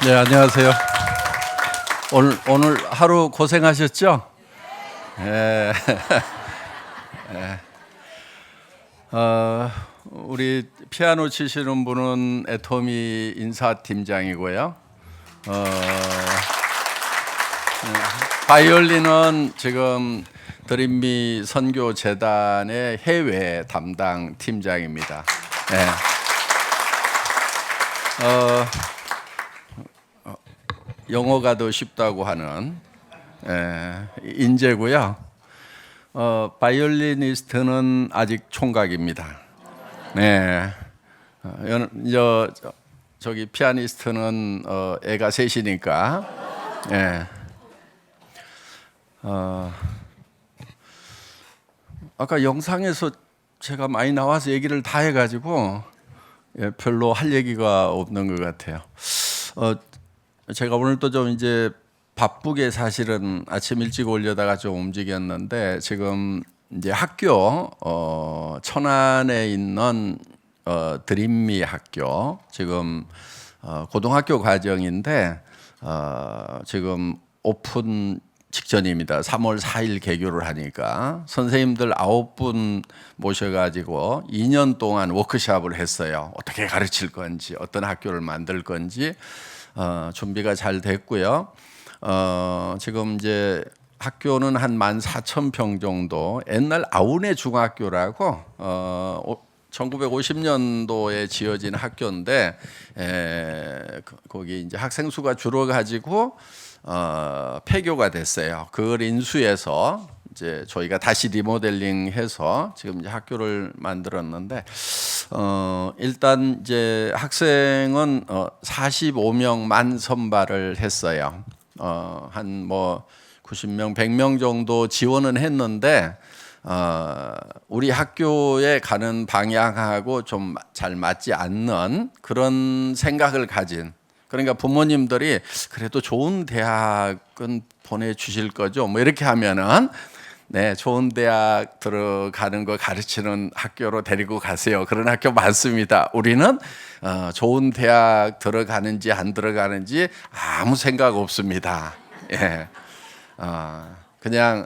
네, 안녕하세요. 오늘 하루 고생하셨죠? 네. 우리 피아노 치시는 분은 애토미 인사팀장이고요. 바이올린은 지금 드림미 선교재단의 해외 담당 팀장입니다. 네. 영어가 더 쉽다고 하는 인재고요. 바이올리니스트는 아직 총각입니다. 네. 저기 피아니스트는 애가 셋이니까. 네. 아까 영상에서 제가 많이 나와서 얘기를 다 해가지고 별로 할 얘기가 없는 것 같아요. 제가 오늘 또 좀 이제 바쁘게 사실은 아침 일찍 오려다가 좀 움직였는데 지금 이제 학교 천안에 있는 드림미 학교 지금 고등학교 과정인데 지금 오픈 직전입니다. 3월 4일 개교를 하니까 선생님들 9분 모셔가지고 2년 동안 워크숍을 했어요. 어떻게 가르칠 건지, 어떤 학교를 만들 건지 준비가 잘 됐고요. 지금 이제 학교는 한 14,000평 정도. 옛날 아우네 중학교라고 1950년도에 지어진 학교인데 거기 이제 학생 수가 줄어가지고 폐교가 됐어요. 그걸 인수해서 이제 저희가 다시 리모델링해서 지금 이제 학교를 만들었는데 일단 이제 학생은 45명만 선발을 했어요. 한 뭐 90명, 100명 정도 지원은 했는데 우리 학교에 가는 방향하고 좀 잘 맞지 않는 그런 생각을 가진, 그러니까 부모님들이 그래도 좋은 대학은 보내주실 거죠. 뭐 이렇게 하면은 네, 좋은 대학 들어가는 거 가르치는 학교로 데리고 가세요. 그런 학교 많습니다. 우리는 좋은 대학 들어가는지 안 들어가는지 아무 생각 없습니다. 예, 그냥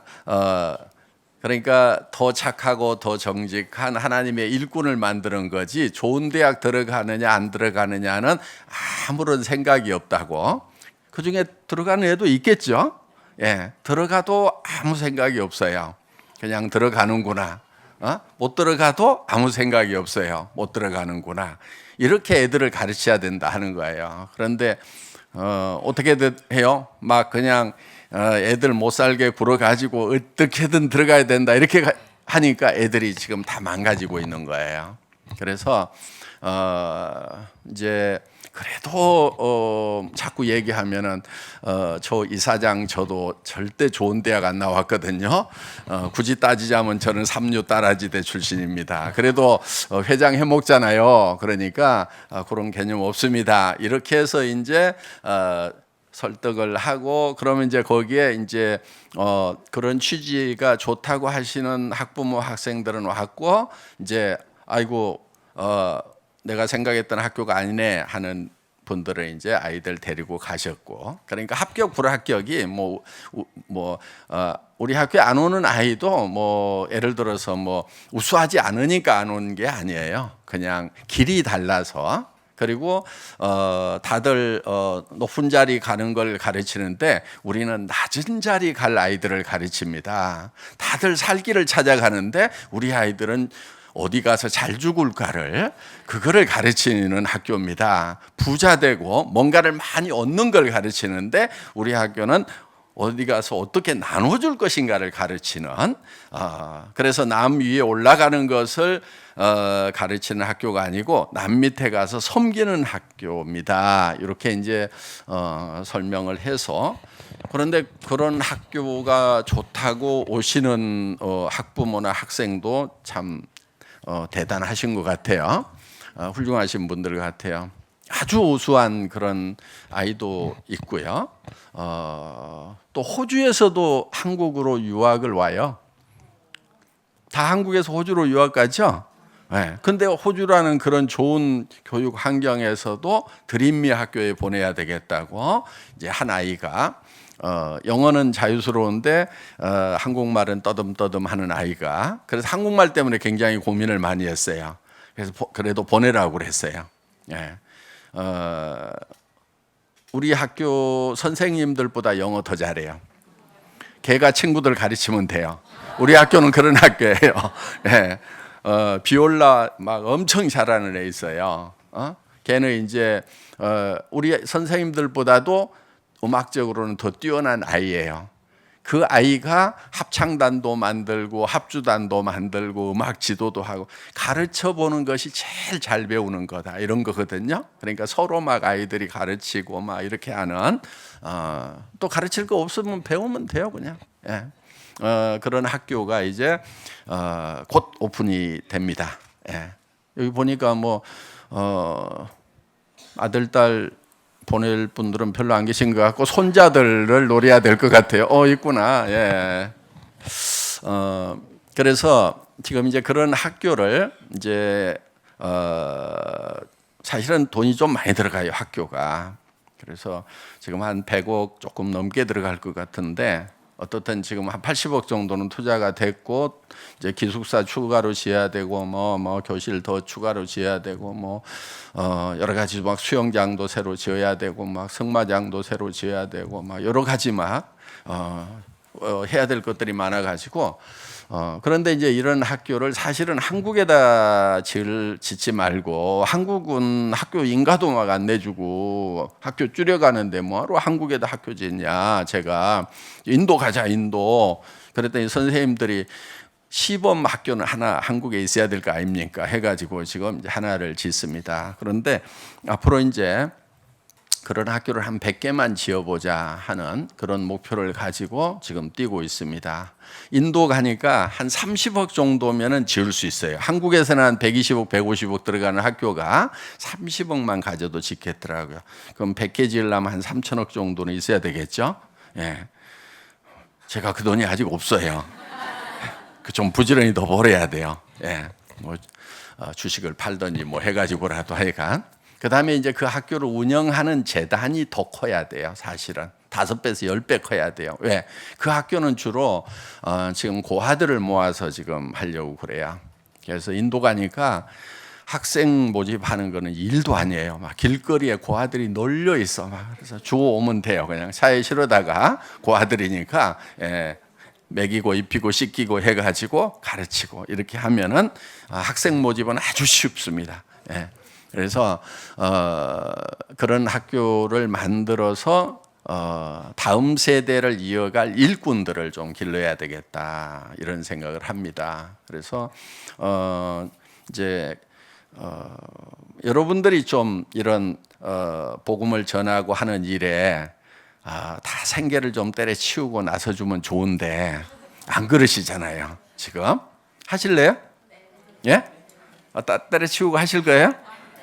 그러니까 더 착하고 더 정직한 하나님의 일꾼을 만드는 거지 좋은 대학 들어가느냐 안 들어가느냐는 아무런 생각이 없다고. 그중에 들어가는 애도 있겠죠. 예, 들어가도 아무 생각이 없어요. 그냥 들어가는구나. 못 들어가도 아무 생각이 없어요. 못 들어가는구나. 이렇게 애들을 가르쳐야 된다 하는 거예요. 그런데 어떻게 해요? 막 그냥 애들 못 살게 굴어가지고 어떻게든 들어가야 된다 이렇게 하니까 애들이 지금 다 망가지고 있는 거예요. 그래서 이제 그래도 자꾸 얘기하면은 저 이사장 저도 절대 좋은 대학 안 나왔거든요. 굳이 따지자면 저는 삼류 따라지대 출신입니다. 그래도 회장 해먹잖아요. 그러니까 그런 개념 없습니다. 이렇게 해서 이제 설득을 하고, 그러면 이제 거기에 이제 그런 취지가 좋다고 하시는 학부모 학생들은 왔고, 이제 아이고 내가 생각했던 학교가 아니네 하는 분들은 이제 아이들 데리고 가셨고, 그러니까 합격 불합격이 우리 학교에 안 오는 아이도 뭐 예를 들어서 뭐 우수하지 않으니까 안 오는 게 아니에요. 그냥 길이 달라서. 그리고 다들 높은 자리 가는 걸 가르치는데 우리는 낮은 자리 갈 아이들을 가르칩니다. 다들 살 길을 찾아가는데 우리 아이들은 어디 가서 잘 죽을까를, 그거를 가르치는 학교입니다. 부자 되고 뭔가를 많이 얻는 걸 가르치는데 우리 학교는 어디 가서 어떻게 나눠줄 것인가를 가르치는, 그래서 남 위에 올라가는 것을 가르치는 학교가 아니고 남 밑에 가서 섬기는 학교입니다. 이렇게 이제 설명을 해서, 그런데 그런 학교가 좋다고 오시는 학부모나 학생도 참 대단하신 것 같아요. 훌륭하신 분들 같아요. 아주 우수한 그런 아이도 있고요. 또 호주에서도 한국으로 유학을 와요. 다 한국에서 호주로 유학 가죠? 네. 근데 호주라는 그런 좋은 교육 환경에서도 드림미 학교에 보내야 되겠다고 이제 한 아이가 영어는 자유스러운데 한국말은 떠듬떠듬 하는 아이가 그래서 한국말 때문에 굉장히 고민을 많이 했어요. 그래서 그래도 보내라고 그랬어요. 예. 우리 학교 선생님들보다 영어 더 잘해요. 걔가 친구들 가르치면 돼요. 우리 학교는 그런 학교예요. 예. 비올라 막 엄청 잘하는 애 있어요. 걔는 이제 우리 선생님들보다도 음악적으로는 더 뛰어난 아이예요. 그 아이가 합창단도 만들고 합주단도 만들고 음악 지도도 하고 가르쳐 보는 것이 제일 잘 배우는 거다 이런 거거든요. 그러니까 서로 막 아이들이 가르치고 막 이렇게 하는 또 가르칠 거 없으면 배우면 돼요 그냥. 예. 그런 학교가 이제 곧 오픈이 됩니다. 예. 여기 보니까 뭐 아들 딸 보낼 분들은 별로 안 계신 것 같고 손자들을 노려야 될 것 같아요. 있구나. 예. 그래서 지금 이제 그런 학교를 이제 사실은 돈이 좀 많이 들어가요 학교가. 그래서 지금 한 100억 조금 넘게 들어갈 것 같은데 어떻든 지금 한 80억 정도는 투자가 됐고 이제 기숙사 추가로 지어야 되고 뭐 교실 더 추가로 지어야 되고 뭐 여러 가지 막 수영장도 새로 지어야 되고 막 승마장도 새로 지어야 되고 막 여러 가지 막 해야 될 것들이 많아 가지고 그런데 이제 이런 학교를 사실은 한국에다 짓지 말고 한국은 학교 인가도 막 안 내주고 학교 줄여가는데 뭐하러 한국에다 학교 짓냐. 제가 인도 가자 인도. 그랬더니 선생님들이 시범 학교는 하나 한국에 있어야 될 거 아닙니까? 해가지고 지금 이제 하나를 짓습니다. 그런데 앞으로 이제 그런 학교를 한 100개만 지어보자 하는 그런 목표를 가지고 지금 뛰고 있습니다. 인도 가니까 한 30억 정도면은 지을 수 있어요. 한국에서는 한 120억, 150억 들어가는 학교가 30억만 가져도 짓겠더라고요. 그럼 100개 지으려면 한 3천억 정도는 있어야 되겠죠? 예. 제가 그 돈이 아직 없어요. 좀 부지런히 더 벌어야 돼요. 예. 뭐 주식을 팔든지 뭐 해가지고라도 하여간. 그 다음에 이제 그 학교를 운영하는 재단이 더 커야 돼요. 사실은 5배에서 10배 커야 돼요. 왜? 그 학교는 주로 지금 고아들을 모아서 지금 하려고 그래요. 그래서 인도 가니까 학생 모집하는 거는 일도 아니에요. 막 길거리에 고아들이 널려 있어. 막 그래서 주워 오면 돼요. 그냥 차에 실어다가 고아들이니까 먹이고 입히고 씻기고 해가지고 가르치고 이렇게 하면은 학생 모집은 아주 쉽습니다. 예. 그래서 그런 학교를 만들어서 다음 세대를 이어갈 일꾼들을 좀 길러야 되겠다 이런 생각을 합니다. 그래서 이제 여러분들이 좀 이런 복음을 전하고 하는 일에 다 생계를 좀 때려치우고 나서주면 좋은데 안 그러시잖아요. 지금 하실래요? 예? 때려치우고 하실 거예요?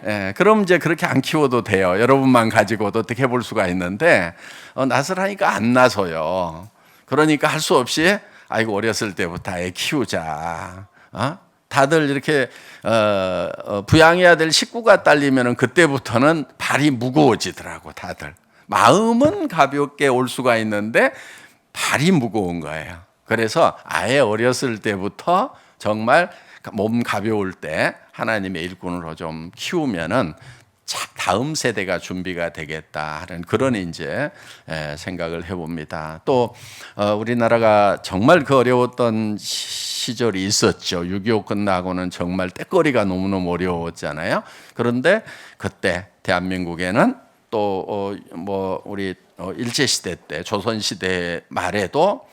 예, 그럼 이제 그렇게 안 키워도 돼요. 여러분만 가지고도 어떻게 해볼 수가 있는데 나서라니까 안 나서요. 그러니까 할 수 없이 아이고 어렸을 때부터 애 키우자. 다들 이렇게 부양해야 될 식구가 딸리면은 그때부터는 발이 무거워지더라고 다들. 마음은 가볍게 올 수가 있는데 발이 무거운 거예요. 그래서 아예 어렸을 때부터 정말 몸 가벼울 때 하나님의 일꾼으로 좀 키우면은 다음 세대가 준비가 되겠다 하는 그런 이제 생각을 해봅니다. 또 우리나라가 정말 그 어려웠던 시절이 있었죠. 6.25 끝나고는 정말 때거리가 너무너무 어려웠잖아요. 그런데 그때 대한민국에는 또 뭐 우리 일제 시대 때 조선 시대 말에도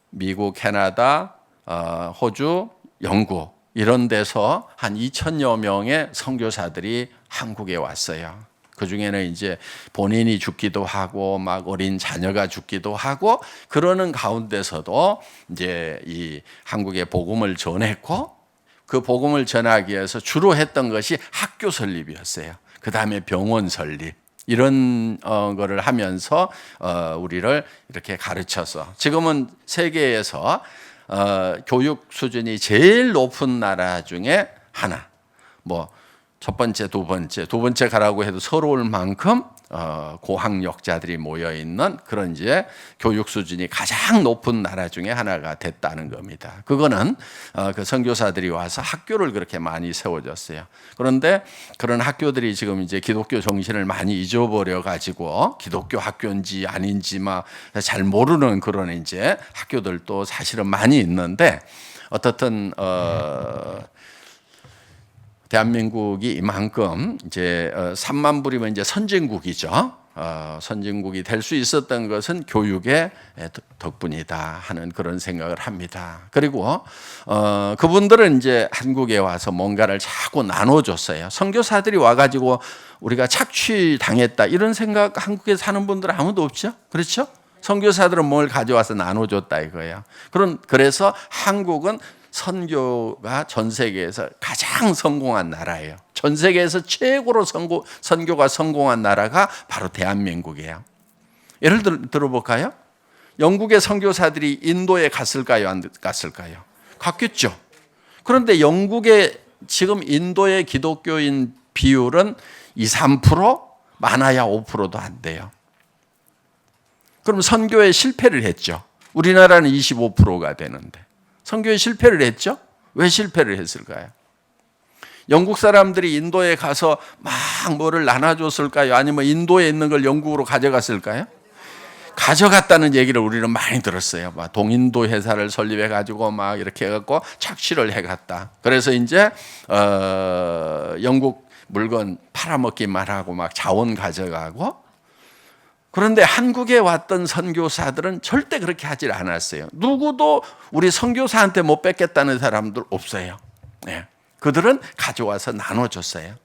미국, 캐나다, 호주, 영국 이런 데서 한 2천여 명의 선교사들이 한국에 왔어요. 그 중에는 이제 본인이 죽기도 하고 막 어린 자녀가 죽기도 하고 그러는 가운데서도 이제 이 한국에 복음을 전했고 그 복음을 전하기 위해서 주로 했던 것이 학교 설립이었어요. 그 다음에 병원 설립. 이런 거를 하면서 우리를 이렇게 가르쳐서 지금은 세계에서 교육 수준이 제일 높은 나라 중에 하나. 뭐 첫 번째, 두 번째 가라고 해도 서러울 만큼 고학력자들이 모여 있는 그런 이제 교육 수준이 가장 높은 나라 중에 하나가 됐다는 겁니다. 그거는 그 선교사들이 와서 학교를 그렇게 많이 세워줬어요. 그런데 그런 학교들이 지금 이제 기독교 정신을 많이 잊어버려 가지고 기독교 학교인지 아닌지 막 잘 모르는 그런 이제 학교들도 사실은 많이 있는데 어떻든 대한민국이 이만큼 이제 3만 불이면 이제 선진국이죠. 선진국이 될 수 있었던 것은 교육의 덕분이다 하는 그런 생각을 합니다. 그리고 그분들은 이제 한국에 와서 뭔가를 자꾸 나눠줬어요. 선교사들이 와가지고 우리가 착취당했다 이런 생각 한국에 사는 분들은 아무도 없죠. 그렇죠? 선교사들은 뭘 가져와서 나눠줬다 이거예요. 그래서 한국은 선교가 전 세계에서 가장 성공한 나라예요. 전 세계에서 최고로 선교가 성공한 나라가 바로 대한민국이에요. 예를 들어볼까요? 영국의 선교사들이 인도에 갔을까요? 안 갔을까요? 갔겠죠. 그런데 영국의 지금 인도의 기독교인 비율은 2, 3%? 많아야 5%도 안 돼요. 그럼 선교에 실패를 했죠. 우리나라는 25%가 되는데. 선교에 실패를 했죠? 왜 실패를 했을까요? 영국 사람들이 인도에 가서 막 뭐를 나눠줬을까요? 아니면 인도에 있는 걸 영국으로 가져갔을까요? 가져갔다는 얘기를 우리는 많이 들었어요. 막 동인도 회사를 설립해가지고 막 이렇게 해갖고 착취를 해갔다. 그래서 이제 영국 물건 팔아먹기만 하고 막 자원 가져가고. 그런데 한국에 왔던 선교사들은 절대 그렇게 하질 않았어요. 누구도 우리 선교사한테 못 뺏겠다는 사람들 없어요. 네. 그들은 가져와서 나눠줬어요.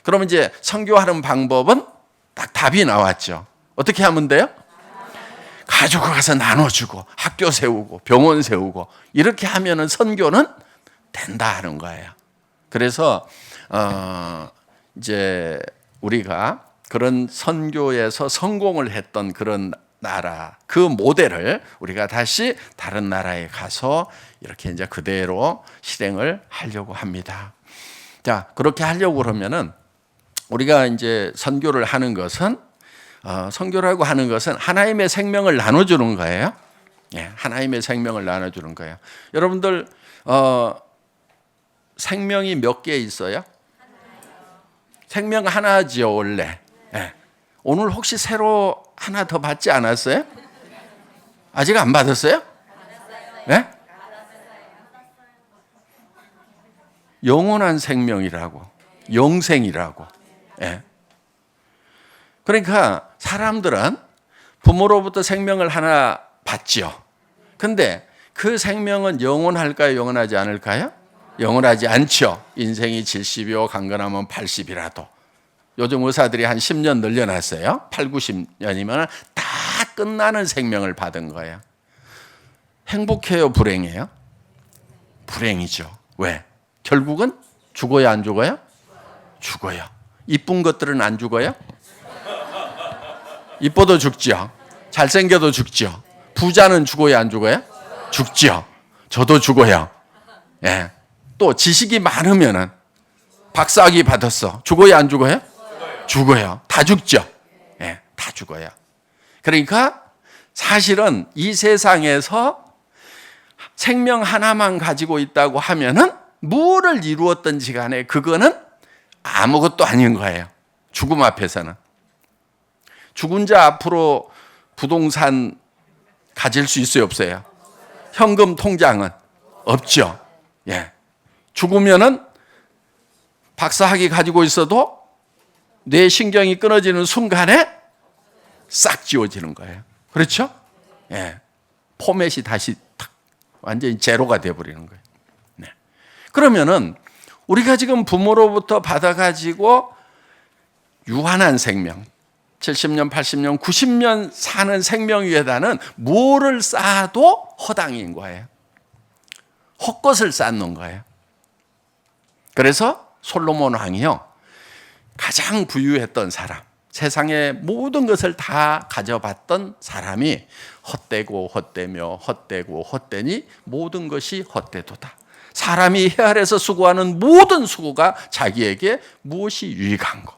그러면 이제 선교하는 방법은 딱 답이 나왔죠. 어떻게 하면 돼요? 가지고 가서 나눠주고 학교 세우고 병원 세우고 이렇게 하면은 선교는 된다 하는 거예요. 그래서 이제 우리가 그런 선교에서 성공을 했던 그런 나라, 그 모델을 우리가 다시 다른 나라에 가서 이렇게 이제 그대로 실행을 하려고 합니다. 자, 그렇게 하려고 그러면은 우리가 이제 선교를 하는 것은 선교라고 하는 것은 하나님의 생명을 나눠주는 거예요. 예, 하나님의 생명을 나눠주는 거예요. 여러분들 생명이 몇 개 있어요? 생명 하나지요 원래. 네. 오늘 혹시 새로 하나 더 받지 않았어요? 아직 안 받았어요? 네? 영원한 생명이라고, 영생이라고. 네. 그러니까 사람들은 부모로부터 생명을 하나 받지요. 근데 그 생명은 영원할까요? 영원하지 않을까요? 영원하지 않죠. 인생이 70이요, 강건하면 80이라도. 요즘 의사들이 한 10년 늘려놨어요. 8, 90년이면 다 끝나는 생명을 받은 거예요. 행복해요, 불행해요? 불행이죠. 왜? 결국은 죽어야 안 죽어요? 죽어요. 이쁜 것들은 안 죽어요? 이뻐도 죽죠. 잘생겨도 죽죠. 부자는 죽어야 안 죽어요? 죽죠. 저도 죽어요. 예. 또 지식이 많으면은 박사학위 받았어. 죽어야 안 죽어요? 죽어요. 다 죽죠. 예, 다 죽어요. 그러니까 사실은 이 세상에서 생명 하나만 가지고 있다고 하면은 뭐를 이루었든지 간에 그거는 아무것도 아닌 거예요. 죽음 앞에서는. 죽은 자 앞으로 부동산 가질 수 있어요, 없어요? 현금 통장은 없죠. 예. 죽으면은 박사학위 가지고 있어도 뇌 신경이 끊어지는 순간에 싹 지워지는 거예요. 그렇죠? 예. 포맷이 다시 탁 완전히 제로가 돼버리는 거예요. 네. 그러면은 우리가 지금 부모로부터 받아가지고 유한한 생명, 70년, 80년, 90년 사는 생명 위에다는 뭐를 쌓아도 허당인 거예요. 헛것을 쌓는 거예요. 그래서 솔로몬 왕이요, 가장 부유했던 사람, 세상의 모든 것을 다 가져봤던 사람이 헛되고 헛되며 헛되고 헛되니 모든 것이 헛되도다. 사람이 해 아래서 수고하는 모든 수고가 자기에게 무엇이 유익한고,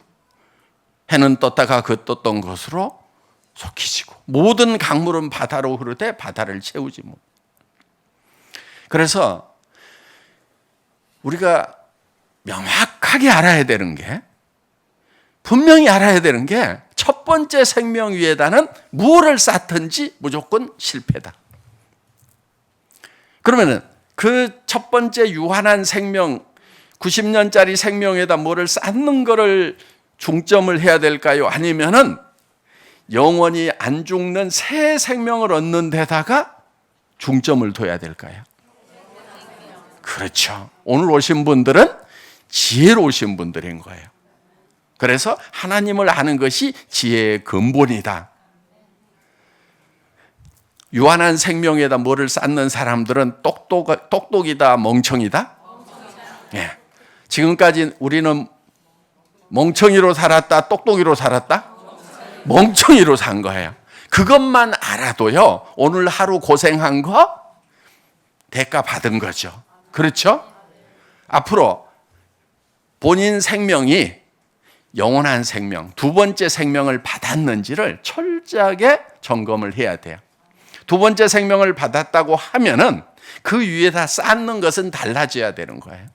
해는 떴다가 그 떴던 것으로 속히지고 모든 강물은 바다로 흐르되 바다를 채우지 못. 그래서 우리가 명확하게 알아야 되는 게, 분명히 알아야 되는 게, 첫 번째 생명 위에다는 무엇을 쌓든지 무조건 실패다. 그러면은 그 첫 번째 유한한 생명, 90년짜리 생명에다 뭐를 쌓는 거를 중점을 해야 될까요? 아니면은 영원히 안 죽는 새 생명을 얻는 데다가 중점을 둬야 될까요? 그렇죠. 오늘 오신 분들은 지혜로우신 분들인 거예요. 그래서 하나님을 아는 것이 지혜의 근본이다. 유한한 생명에다 뭐를 쌓는 사람들은 똑똑이다, 멍청이다? 예. 지금까지 우리는 멍청이로 살았다, 똑똑이로 살았다? 멍청이로 산 거예요. 그것만 알아도요, 오늘 하루 고생한 거 대가 받은 거죠. 그렇죠? 앞으로 본인 생명이 영원한 생명, 두 번째 생명을 받았는지를 철저하게 점검을 해야 돼요. 두 번째 생명을 받았다고 하면은 그 위에다 쌓는 것은 달라져야 되는 거예요.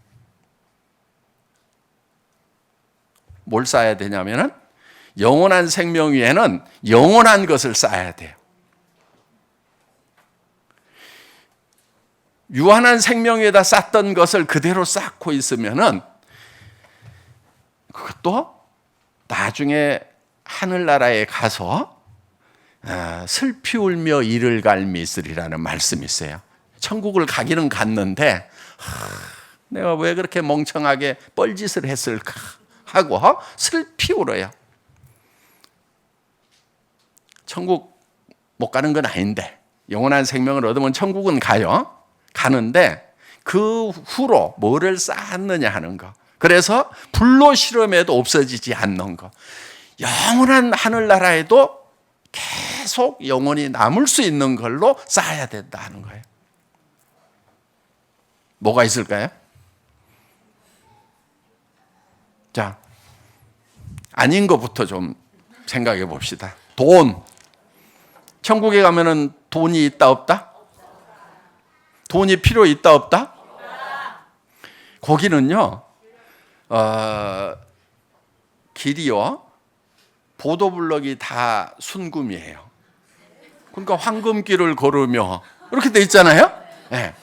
뭘 쌓아야 되냐면은 영원한 생명 위에는 영원한 것을 쌓아야 돼요. 유한한 생명 위에다 쌓던 것을 그대로 쌓고 있으면은 그것도 나중에 하늘나라에 가서 슬피 울며 이를 갈미으리라는 말씀이 있어요. 천국을 가기는 갔는데 내가 왜 그렇게 멍청하게 뻘짓을 했을까 하고 슬피 울어요. 천국 못 가는 건 아닌데, 영원한 생명을 얻으면 천국은 가요. 가는데 그 후로 뭐를 쌓았느냐 하는 거. 그래서 불로 실험해도 없어지지 않는 거. 영원한 하늘나라에도 계속 영원히 남을 수 있는 걸로 쌓아야 된다 하는 거예요. 뭐가 있을까요? 자, 아닌 것부터 좀 생각해 봅시다. 돈. 천국에 가면은 돈이 있다 없다? 돈이 필요 있다 없다? 거기는요, 길이요, 보도블럭이 다 순금이에요. 그러니까 황금길을 걸으며 이렇게 돼 있잖아요. 네.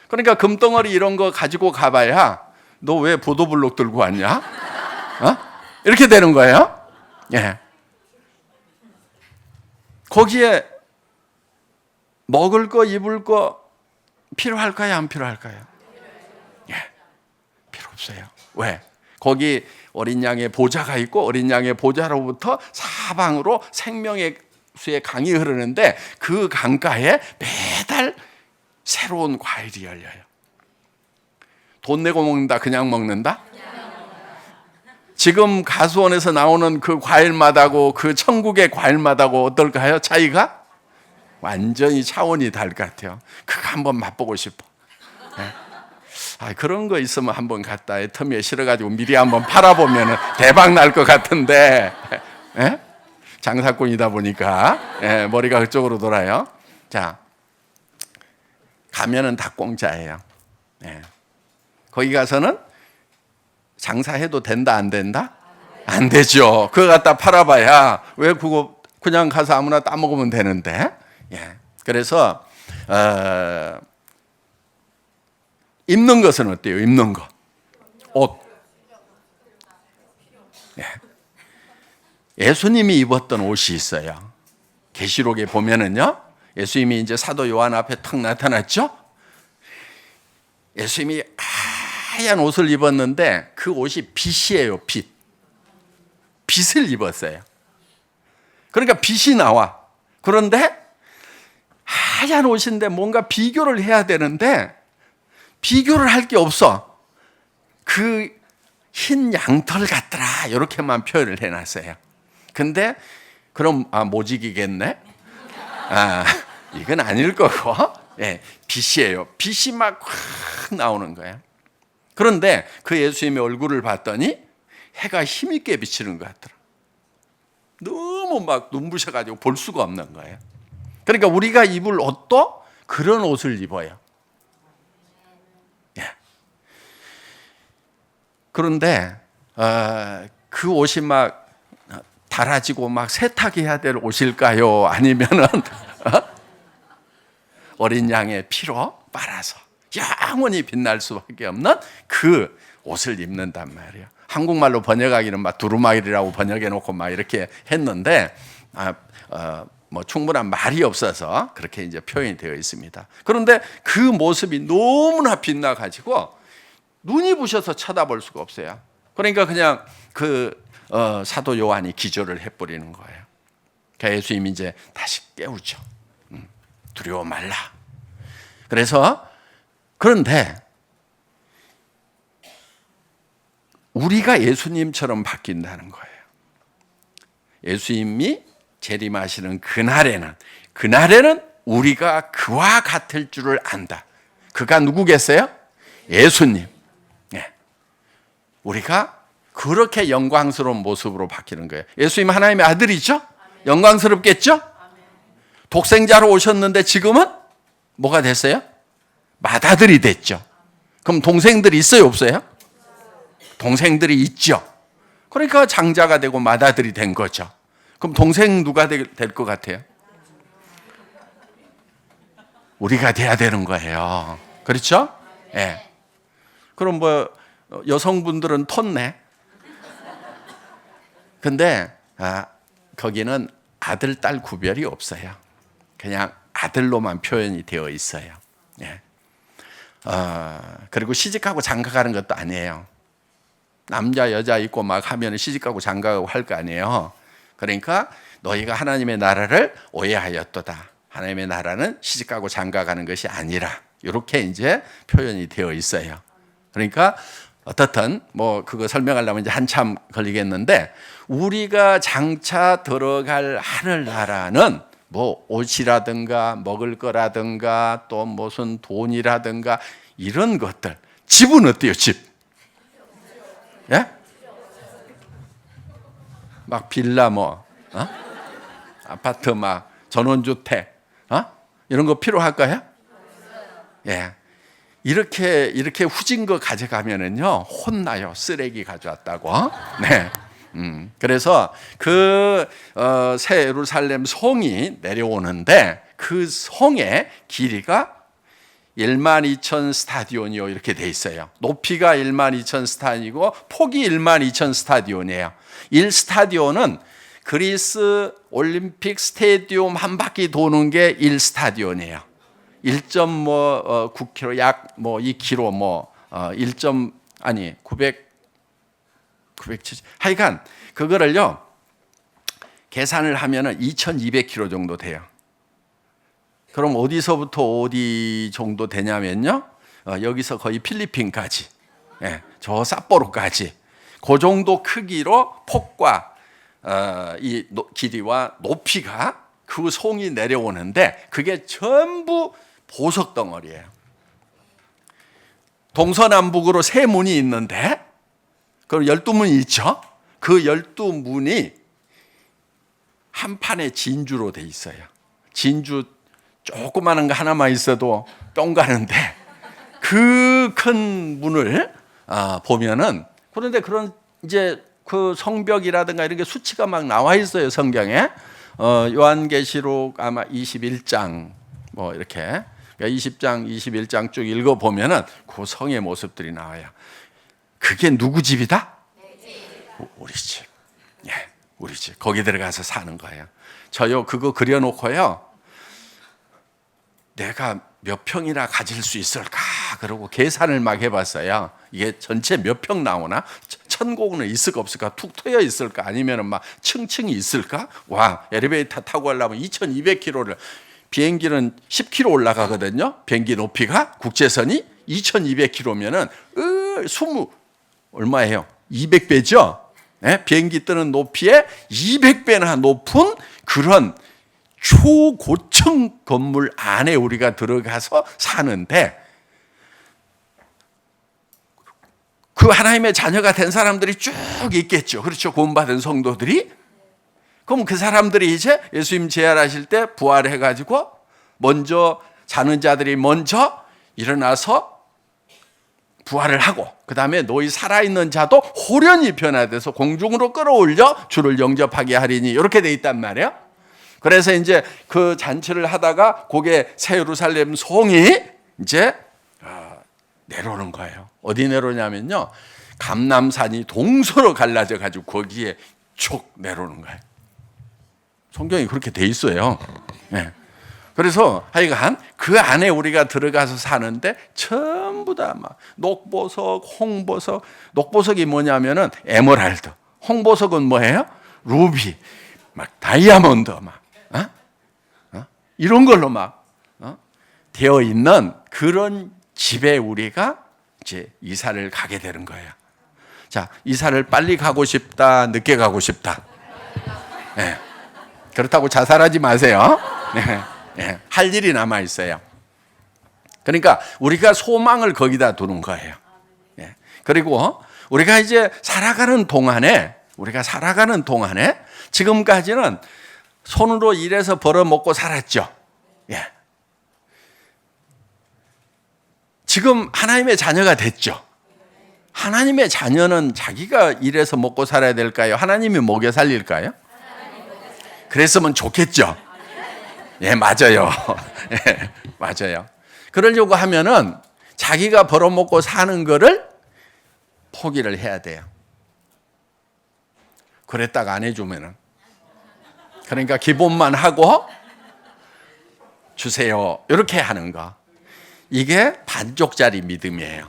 그러니까 금덩어리 이런 거 가지고 가봐야 너 왜 보도블럭 들고 왔냐? 이렇게 되는 거예요. 네. 거기에 먹을 거, 입을 거 필요할까요? 안 필요할까요? 예, 필요 없어요. 왜? 거기 어린 양의 보좌가 있고 어린 양의 보좌로부터 사방으로 생명의 수의 강이 흐르는데 그 강가에 매달 새로운 과일이 열려요. 돈 내고 먹는다, 그냥 먹는다? 지금 가수원에서 나오는 그 과일맛하고 그 천국의 과일맛하고 어떨까요? 차이가? 완전히 차원이 다를 것 같아요. 그거 한번 맛보고 싶어. 네? 그런 거 있으면 한번 갔다 텀에 실어가지고 미리 한번 팔아보면 대박 날 것 같은데, 네? 장사꾼이다 보니까 네, 머리가 그쪽으로 돌아요. 자, 가면은 다 공짜예요. 네. 거기 가서는 장사해도 된다 안 된다? 안 되죠. 그거 갖다 팔아봐야 왜 그거 그냥 가서 아무나 따먹으면 되는데. 예. 그래서 입는 것은 어때요? 입는 거, 옷. 예. 예수님이 입었던 옷이 있어요. 계시록에 보면은요, 예수님이 이제 사도 요한 앞에 탁 나타났죠. 예수님이 하얀 옷을 입었는데 그 옷이 빛이에요. 빛을 입었어요. 그러니까 빛이 나와. 그런데 하얀 옷인데 뭔가 비교를 해야 되는데 비교를 할 게 없어. 그 흰 양털 같더라, 이렇게만 표현을 해놨어요. 근데 그럼 모직이겠네? 이건 아닐 거고, 예, 빛이에요. 빛이 막 확 나오는 거예요. 그런데 그 예수님의 얼굴을 봤더니 해가 힘있게 비치는 것 같더라. 너무 막 눈부셔가지고 볼 수가 없는 거예요. 그러니까 우리가 입을 옷도 그런 옷을 입어요. 예. 그런데 그 옷이 막 달아지고 막 세탁해야 될 옷일까요? 아니면은 어린 양의 피로 빨아서 영원히 빛날 수밖에 없는 그 옷을 입는단 말이에요. 한국말로 번역하기는 막 두루마기라고 번역해 놓고 막 이렇게 했는데 뭐 충분한 말이 없어서 그렇게 이제 표현이 되어 있습니다. 그런데 그 모습이 너무나 빛나 가지고 눈이 부셔서 쳐다볼 수가 없어요. 그러니까 그냥 그 사도 요한이 기절을 해버리는 거예요. 그러니까 예수님이 이제 다시 깨우죠. 두려워 말라. 그래서 그런데 우리가 예수님처럼 바뀐다는 거예요. 예수님이 재림하시는 그날에는 우리가 그와 같을 줄을 안다. 그가 누구겠어요? 예수님. 네. 우리가 그렇게 영광스러운 모습으로 바뀌는 거예요. 예수님 하나님의 아들이죠? 영광스럽겠죠? 독생자로 오셨는데 지금은 뭐가 됐어요? 맏아들이 됐죠. 그럼 동생들이 있어요, 없어요? 동생들이 있죠. 그러니까 장자가 되고 맏아들이 된 거죠. 그럼 동생 누가 될 것 같아요? 우리가 돼야 되는 거예요. 그렇죠? 예. 네. 그럼 뭐 여성분들은 텄네. 근데 거기는 아들, 딸 구별이 없어요. 그냥 아들로만 표현이 되어 있어요. 예. 그리고 시집가고 장가가는 것도 아니에요. 남자 여자 있고 막 하면 시집가고 장가가고 할 거 아니에요. 그러니까 너희가 하나님의 나라를 오해하였도다. 하나님의 나라는 시집가고 장가가는 것이 아니라 이렇게 이제 표현이 되어 있어요. 그러니까 어떻든 뭐 그거 설명하려면 이제 한참 걸리겠는데 우리가 장차 들어갈 하늘나라는 뭐 옷이라든가 먹을 거라든가 또 무슨 돈이라든가 이런 것들. 집은 어때요? 집? 예? 막 빌라 아파트 막 전원주택 이런 거 필요할까요? 예. 이렇게 후진 거 가져가면은요 혼나요. 쓰레기 가져왔다고. 네. 그래서 그 새 예루살렘 성이 내려오는데 그 성의 길이가 12,000 스타디온이요 이렇게 돼 있어요. 높이가 12,000 스타디온이고 폭이 12,000 스타디온이에요. 1스타디온은 그리스 올림픽 스테디움 한 바퀴 도는 게 1스타디온이에요. 1.9km 약 2km 970 하여간 그거를요 계산을 하면은 2,200km 정도 돼요. 그럼 어디서부터 어디 정도 되냐면요 여기서 거의 필리핀까지 저 삿포로까지 그 정도 크기로 폭과 이 길이와 높이가 그 송이 내려오는데 그게 전부 보석 덩어리예요. 동서남북으로 세 문이 있는데 그럼 12문이 있죠. 그 12문이 한 판의 진주로 돼 있어요. 진주 조그마한 거 하나만 있어도 뿅 가는데 그 큰 문을 보면은 그런데 그런 이제 그 성벽이라든가 이런 게 수치가 막 나와 있어요 성경에. 요한계시록 아마 21장 뭐 이렇게 20장 21장 쭉 읽어 보면은 그 성의 모습들이 나와요. 그게 누구 집이다? 우리 집. 예, 우리 집. 거기 들어가서 사는 거예요. 저요 그거 그려놓고요. 내가 몇 평이나 가질 수 있을까? 그러고 계산을 막 해봤어요. 이게 전체 몇 평 나오나? 천국은 있을까 없을까? 툭 트여 있을까? 아니면 막 층층이 있을까? 와, 엘리베이터 타고 가려면 2,200km를 비행기는 10km 올라가거든요. 비행기 높이가 국제선이 2,200km면은 20 얼마예요? 200배죠? 비행기 뜨는 높이에 200배나 높은 그런 초고층 건물 안에 우리가 들어가서 사는데, 그 하나님의 자녀가 된 사람들이 쭉 있겠죠. 그렇죠. 구원받은 성도들이. 그럼 그 사람들이 이제 예수님 재활하실 때 부활해가지고 먼저 자는 자들이 먼저 일어나서 부활을 하고, 그 다음에 너희 살아있는 자도 호련히 변화돼서 공중으로 끌어올려 주를 영접하게 하리니, 이렇게 돼 있단 말이에요. 그래서 이제 그 잔치를 하다가 거기에 새 예루살렘 성이 이제 내려오는 거예요. 어디 내려오냐면요, 감람산이 동서로 갈라져 가지고 거기에 쭉 내려오는 거예요. 성경이 그렇게 돼 있어요. 네. 그래서 하여간 그 안에 우리가 들어가서 사는데 전부 다 막 녹보석, 홍보석, 녹보석이 뭐냐면은 에메랄드, 홍보석은 뭐예요? 루비, 막 다이아몬드, 막 이런 걸로 막 되어 있는 그런 집에 우리가 이제 이사를 가게 되는 거예요. 자, 이사를 빨리 가고 싶다, 늦게 가고 싶다. 네. 그렇다고 자살하지 마세요. 네. 네. 할 일이 남아 있어요. 그러니까 우리가 소망을 거기다 두는 거예요. 네. 그리고 우리가 이제 살아가는 동안에 지금까지는 손으로 일해서 벌어 먹고 살았죠. 예. 지금 하나님의 자녀가 됐죠. 하나님의 자녀는 자기가 일해서 먹고 살아야 될까요? 하나님이 먹여 살릴까요? 그랬으면 좋겠죠. 예, 맞아요. 예, 맞아요. 그러려고 하면은 자기가 벌어먹고 사는 거를 포기를 해야 돼요. 그랬다가 안 해주면은. 그러니까 기본만 하고 주세요, 이렇게 하는 거. 이게 반쪽짜리 믿음이에요.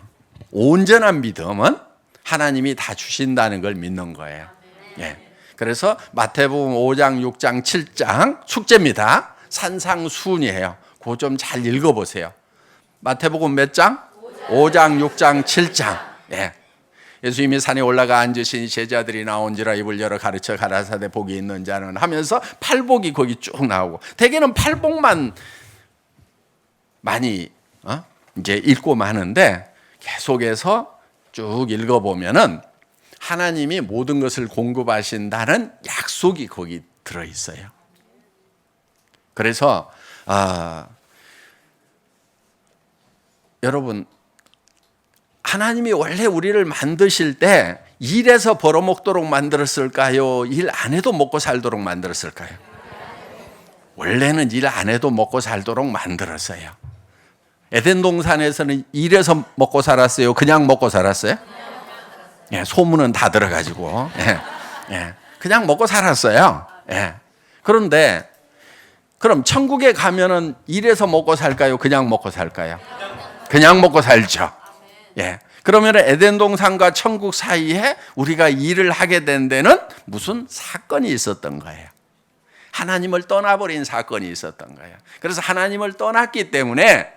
온전한 믿음은 하나님이 다 주신다는 걸 믿는 거예요. 예. 그래서 마태복음 5장, 6장, 7장 숙제입니다. 산상수훈이에요. 그거 좀 잘 읽어보세요. 마태복음 몇 장? 5장, 6장, 7장. 예. 예수님이 산에 올라가 앉으시니 제자들이 나온지라 입을 열어 가르쳐 가라사대 복이 있는 자는 하면서 팔복이 거기 쭉 나오고, 대개는 팔복만 많이 이제 읽고 마는데, 계속해서 쭉 읽어보면은 하나님이 모든 것을 공급하신다는 약속이 거기 들어 있어요. 그래서 여러분, 하나님이 원래 우리를 만드실 때 일해서 벌어먹도록 만들었을까요? 일 안 해도 먹고 살도록 만들었을까요? 원래는 일 안 해도 먹고 살도록 만들었어요. 에덴 동산에서는 일해서 먹고 살았어요? 그냥 먹고 살았어요? 예, 소문은 다 들어가지고 그냥 먹고 살았어요. 예. 그런데 그럼 천국에 가면은 일해서 먹고 살까요? 그냥 먹고 살까요? 그냥 먹고 살죠. 예. 그러면 에덴 동산과 천국 사이에 우리가 일을 하게 된 데는 무슨 사건이 있었던 거예요. 하나님을 떠나버린 사건이 있었던 거예요. 그래서 하나님을 떠났기 때문에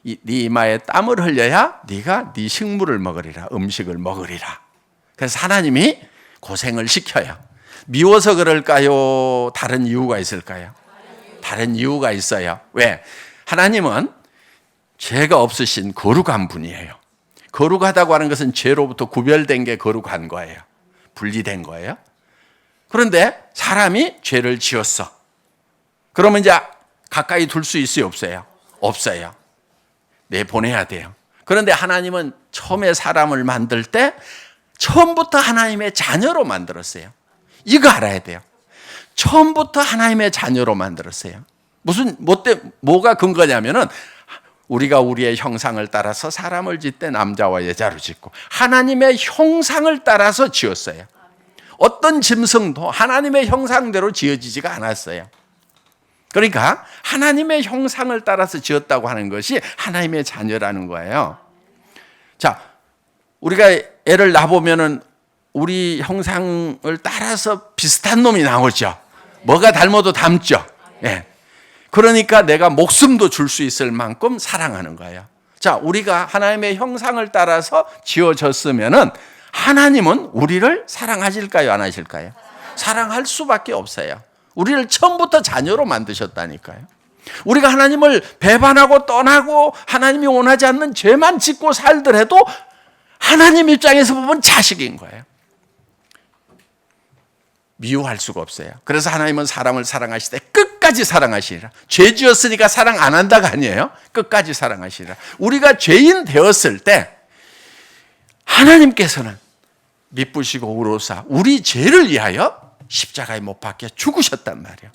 네 이마에 땀을 흘려야 네가 네 식물을 먹으리라, 음식을 먹으리라. 그래서 하나님이 고생을 시켜요. 미워서 그럴까요? 다른 이유가 있을까요? 다른 이유가 있어요. 왜? 하나님은 죄가 없으신 거룩한 분이에요. 거룩하다고 하는 것은 죄로부터 구별된 게 거룩한 거예요. 분리된 거예요. 그런데 사람이 죄를 지었어. 그러면 이제 가까이 둘 수 있어요, 없어요? 없어요. 내보내야 돼요. 그런데 하나님은 처음에 사람을 만들 때 처음부터 하나님의 자녀로 만들었어요. 이거 알아야 돼요. 처음부터 하나님의 자녀로 만들었어요. 뭐가 근거냐면은 우리가 우리의 형상을 따라서 사람을 짓되 남자와 여자로 짓고 하나님의 형상을 따라서 지었어요. 어떤 짐승도 하나님의 형상대로 지어지지가 않았어요. 그러니까 하나님의 형상을 따라서 지었다고 하는 것이 하나님의 자녀라는 거예요. 자, 우리가 애를 낳아보면은 우리 형상을 따라서 비슷한 놈이 나오죠. 뭐가 닮아도 닮죠. 예. 그러니까 내가 목숨도 줄 수 있을 만큼 사랑하는 거예요. 자, 우리가 하나님의 형상을 따라서 지어졌으면은 하나님은 우리를 사랑하실까요? 안 하실까요? 사랑할 수밖에 없어요. 우리를 처음부터 자녀로 만드셨다니까요. 우리가 하나님을 배반하고 떠나고 하나님이 원하지 않는 죄만 짓고 살더라도 하나님 입장에서 보면 자식인 거예요. 미워할 수가 없어요. 그래서 하나님은 사람을 사랑하시되 끝까지 사랑하시리라. 죄 지었으니까 사랑 안 한다가 아니에요. 끝까지 사랑하시리라. 우리가 죄인 되었을 때 하나님께서는 미쁘시고 의로사 우리 죄를 위하여 십자가에 못 박혀 죽으셨단 말이에요.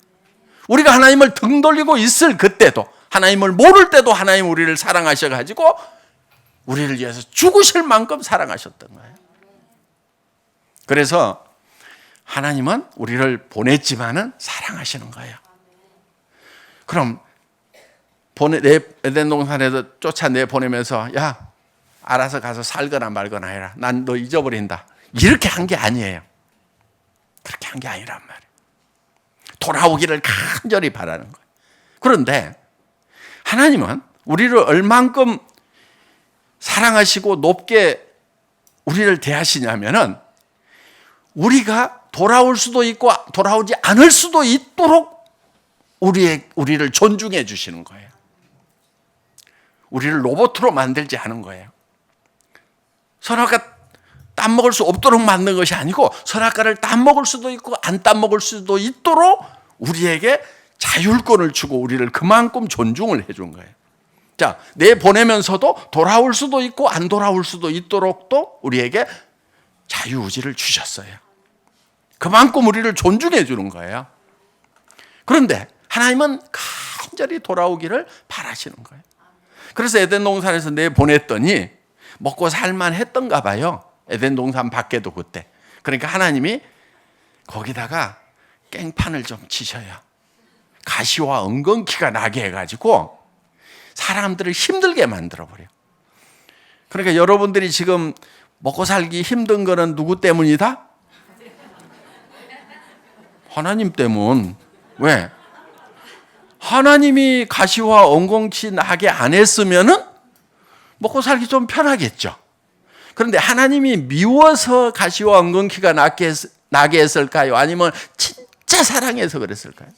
우리가 하나님을 등 돌리고 있을 그때도, 하나님을 모를 때도 하나님 우리를 사랑하셔가지고 우리를 위해서 죽으실 만큼 사랑하셨던 거예요. 그래서 하나님은 우리를 보냈지만은 사랑하시는 거예요. 그럼 에덴 동산에서 쫓아내보내면서 야, 알아서 가서 살거나 말거나 해라. 난 너 잊어버린다. 이렇게 한 게 아니에요. 그렇게 한 게 아니란 말이에요. 돌아오기를 간절히 바라는 거예요. 그런데 하나님은 우리를 얼만큼 사랑하시고 높게 우리를 대하시냐면은 우리가 돌아올 수도 있고 돌아오지 않을 수도 있도록 우리를 존중해 주시는 거예요. 우리를 로봇으로 만들지 않은 거예요. 선악과 땀 먹을 수 없도록 만든 것이 아니고 선악과를 땀 먹을 수도 있고 안 땀 먹을 수도 있도록 우리에게 자율권을 주고 우리를 그만큼 존중을 해준 거예요. 자, 내보내면서도 돌아올 수도 있고 안 돌아올 수도 있도록 또 우리에게 자유의지를 주셨어요. 그만큼 우리를 존중해 주는 거예요. 그런데 하나님은 간절히 돌아오기를 바라시는 거예요. 그래서 에덴 동산에서 내보냈더니 먹고 살만 했던가 봐요. 에덴 동산 밖에도 그때. 그러니까 하나님이 거기다가 깽판을 좀 치셔요. 가시와 엉겅퀴가 나게 해가지고 사람들을 힘들게 만들어버려요. 그러니까 여러분들이 지금 먹고 살기 힘든 거는 누구 때문이다? 하나님 때문. 왜? 하나님이 가시와 엉겅퀴 나게 안 했으면은 먹고 살기 좀 편하겠죠. 그런데 하나님이 미워서 가시와 엉겅퀴가 나게 했을까요? 아니면 진짜 사랑해서 그랬을까요?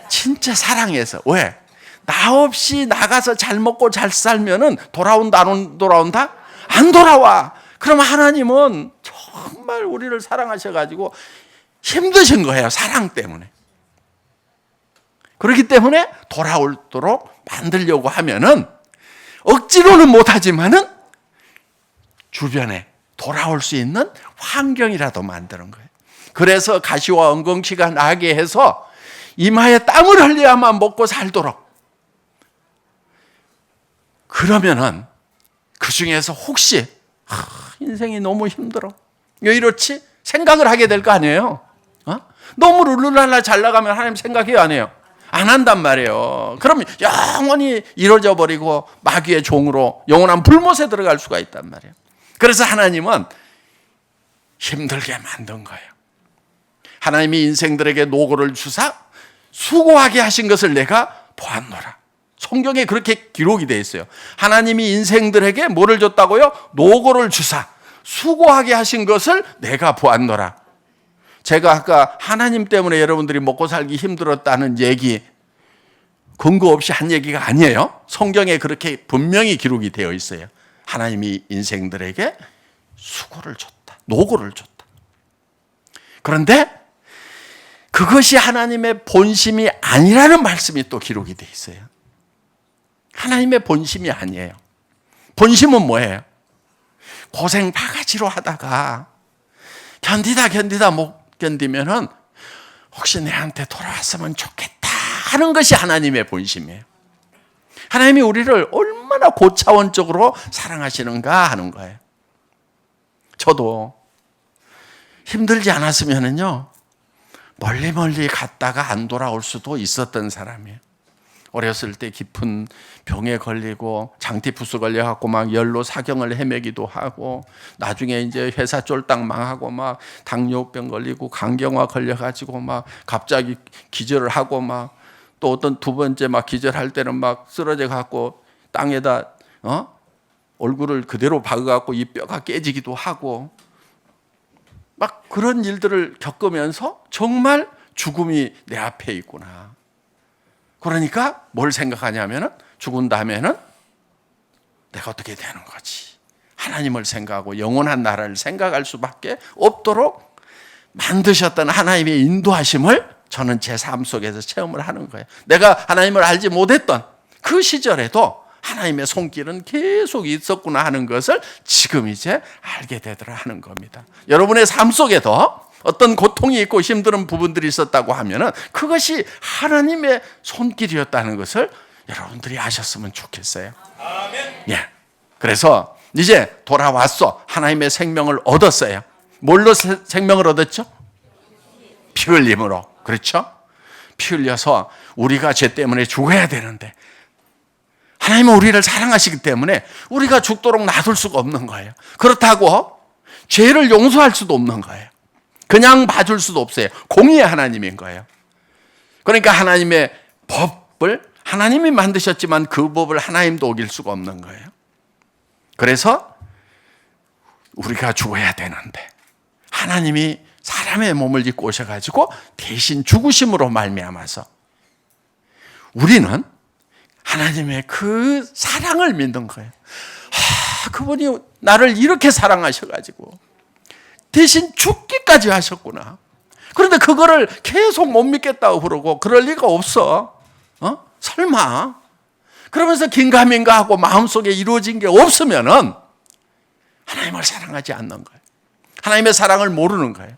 진짜 사랑해서. 왜? 나 없이 나가서 잘 먹고 잘 살면은 돌아온다 안 돌아온다? 안 돌아와. 그럼 하나님은 정말 우리를 사랑하셔가지고 힘드신 거예요. 사랑 때문에. 그렇기 때문에 돌아오도록 만들려고 하면은 억지로는 못하지만은 주변에 돌아올 수 있는 환경이라도 만드는 거예요. 그래서 가시와 엉겅퀴가 나게 해서 이마에 땀을 흘려야만 먹고 살도록. 그러면은 그 중에서 혹시 인생이 너무 힘들어. 왜 이렇지? 생각을 하게 될 거 아니에요. 너무 룰루랄라 잘 나가면 하나님 생각해요, 안 해요? 안 한단 말이에요. 그럼 영원히 이루어져 버리고 마귀의 종으로 영원한 불못에 들어갈 수가 있단 말이에요. 그래서 하나님은 힘들게 만든 거예요. 하나님이 인생들에게 노고를 주사 수고하게 하신 것을 내가 보았노라. 성경에 그렇게 기록이 되어 있어요. 하나님이 인생들에게 뭐를 줬다고요? 노고를 주사 수고하게 하신 것을 내가 보았노라. 제가 아까 하나님 때문에 여러분들이 먹고 살기 힘들었다는 얘기 근거 없이 한 얘기가 아니에요. 성경에 그렇게 분명히 기록이 되어 있어요. 하나님이 인생들에게 수고를 줬다. 노고를 줬다. 그런데 그것이 하나님의 본심이 아니라는 말씀이 또 기록이 되어 있어요. 하나님의 본심이 아니에요. 본심은 뭐예요? 고생 바가지로 하다가 견디다 못 견디면은 혹시 내한테 돌아왔으면 좋겠다 하는 것이 하나님의 본심이에요. 하나님이 우리를 얼마나 고차원적으로 사랑하시는가 하는 거예요. 저도 힘들지 않았으면은요 멀리 갔다가 안 돌아올 수도 있었던 사람이에요. 어렸을 때 깊은 병에 걸리고 장티푸스 걸려갖고 막 열로 사경을 헤매기도 하고 나중에 이제 회사 쫄딱 망하고 막 당뇨병 걸리고 간경화 걸려가지고 막 갑자기 기절을 하고 막 또 어떤 두 번째 막 기절할 때는 막 쓰러져 갖고 땅에다 얼굴을 그대로 박아갖고 이 뼈가 깨지기도 하고 막 그런 일들을 겪으면서 정말 죽음이 내 앞에 있구나. 그러니까 뭘 생각하냐면은 죽은 다음에는 내가 어떻게 되는 거지. 하나님을 생각하고 영원한 나라를 생각할 수밖에 없도록 만드셨던 하나님의 인도하심을 저는 제 삶 속에서 체험을 하는 거예요. 내가 하나님을 알지 못했던 그 시절에도 하나님의 손길은 계속 있었구나 하는 것을 지금 이제 알게 되더라 하는 겁니다. 여러분의 삶 속에도 어떤 고통이 있고 힘든 부분들이 있었다고 하면은 그것이 하나님의 손길이었다는 것을 여러분들이 아셨으면 좋겠어요. 아멘. 예. 그래서 이제 돌아왔어. 하나님의 생명을 얻었어요. 뭘로 생명을 얻었죠? 피 흘림으로. 그렇죠? 피 흘려서 우리가 죄 때문에 죽어야 되는데 하나님은 우리를 사랑하시기 때문에 우리가 죽도록 놔둘 수가 없는 거예요. 그렇다고 죄를 용서할 수도 없는 거예요. 그냥 봐줄 수도 없어요. 공의의 하나님인 거예요. 그러니까 하나님의 법을 하나님이 만드셨지만 그 법을 하나님도 어길 수가 없는 거예요. 그래서 우리가 죽어야 되는데 하나님이 사람의 몸을 입고 오셔가지고 대신 죽으심으로 말미암아서 우리는 하나님의 그 사랑을 믿는 거예요. 그분이 나를 이렇게 사랑하셔가지고 대신 죽기까지 하셨구나. 그런데 그거를 계속 못 믿겠다고 그러고 그럴 리가 없어. 설마. 그러면서 긴가민가 하고 마음속에 이루어진 게 없으면은 하나님을 사랑하지 않는 거예요. 하나님의 사랑을 모르는 거예요.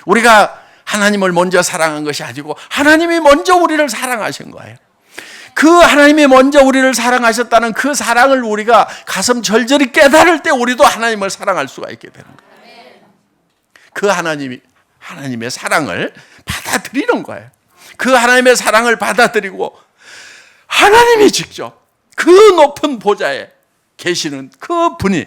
우리가 하나님을 먼저 사랑한 것이 아니고 하나님이 먼저 우리를 사랑하신 거예요. 그 하나님이 먼저 우리를 사랑하셨다는 그 사랑을 우리가 가슴 절절히 깨달을 때 우리도 하나님을 사랑할 수가 있게 되는 거예요. 그 하나님의 사랑을 받아들이는 거예요. 그 하나님의 사랑을 받아들이고 하나님이 직접 그 높은 보좌에 계시는 그 분이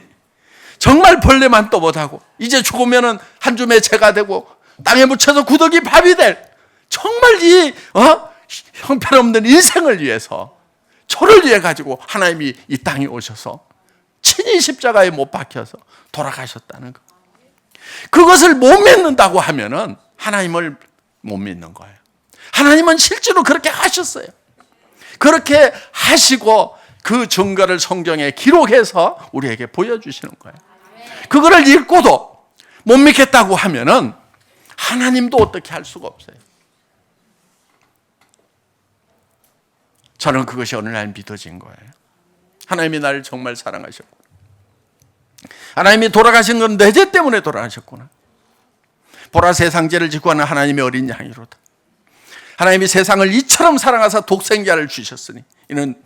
정말 벌레만 떠못하고 이제 죽으면은 한 줌의 재가 되고 땅에 묻혀서 구더기 밥이 될 정말 이 형편없는 인생을 위해서 저를 위해 가지고 하나님이 이 땅에 오셔서 친히 십자가에 못 박혀서 돌아가셨다는 것. 그것을 못 믿는다고 하면은 하나님을 못 믿는 거예요. 하나님은 실제로 그렇게 하셨어요. 그렇게 하시고 그 증거를 성경에 기록해서 우리에게 보여주시는 거예요. 그거를 읽고도 못 믿겠다고 하면은 하나님도 어떻게 할 수가 없어요. 저는 그것이 어느 날 믿어진 거예요. 하나님이 나를 정말 사랑하셨고 하나님이 돌아가신 건 내 죄 때문에 돌아가셨구나. 보라 세상죄를 짓고 하는 하나님의 어린 양이로다. 하나님이 세상을 이처럼 사랑하사 독생자를 주셨으니 이는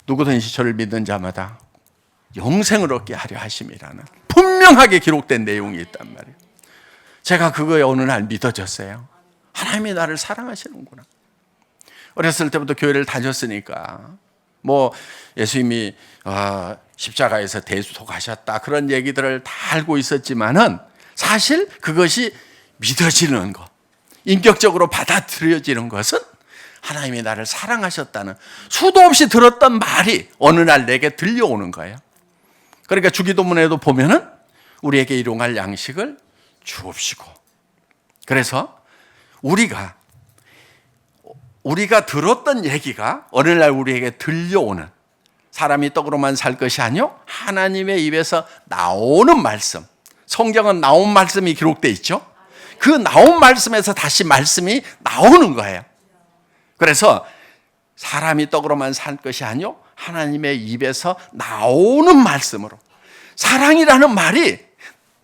누구든지 저를 믿는 자마다 영생을 얻게 하려 하심이라는 분명하게 기록된 내용이 있단 말이에요. 제가 그거에 어느 날 믿어졌어요. 하나님이 나를 사랑하시는구나. 어렸을 때부터 교회를 다녔으니까 뭐 예수님이 십자가에서 대속하셨다 그런 얘기들을 다 알고 있었지만은 사실 그것이 믿어지는 것, 인격적으로 받아들여지는 것은 하나님이 나를 사랑하셨다는 수도 없이 들었던 말이 어느 날 내게 들려오는 거예요. 그러니까 주기도문에도 보면은 우리에게 일용할 양식을 주옵시고, 그래서 우리가 들었던 얘기가 어느 날 우리에게 들려오는, 사람이 떡으로만 살 것이 아니요 하나님의 입에서 나오는 말씀, 성경은 나온 말씀이 기록되어 있죠. 그 나온 말씀에서 다시 말씀이 나오는 거예요. 그래서 사람이 떡으로만 살 것이 아니요 하나님의 입에서 나오는 말씀으로, 사랑이라는 말이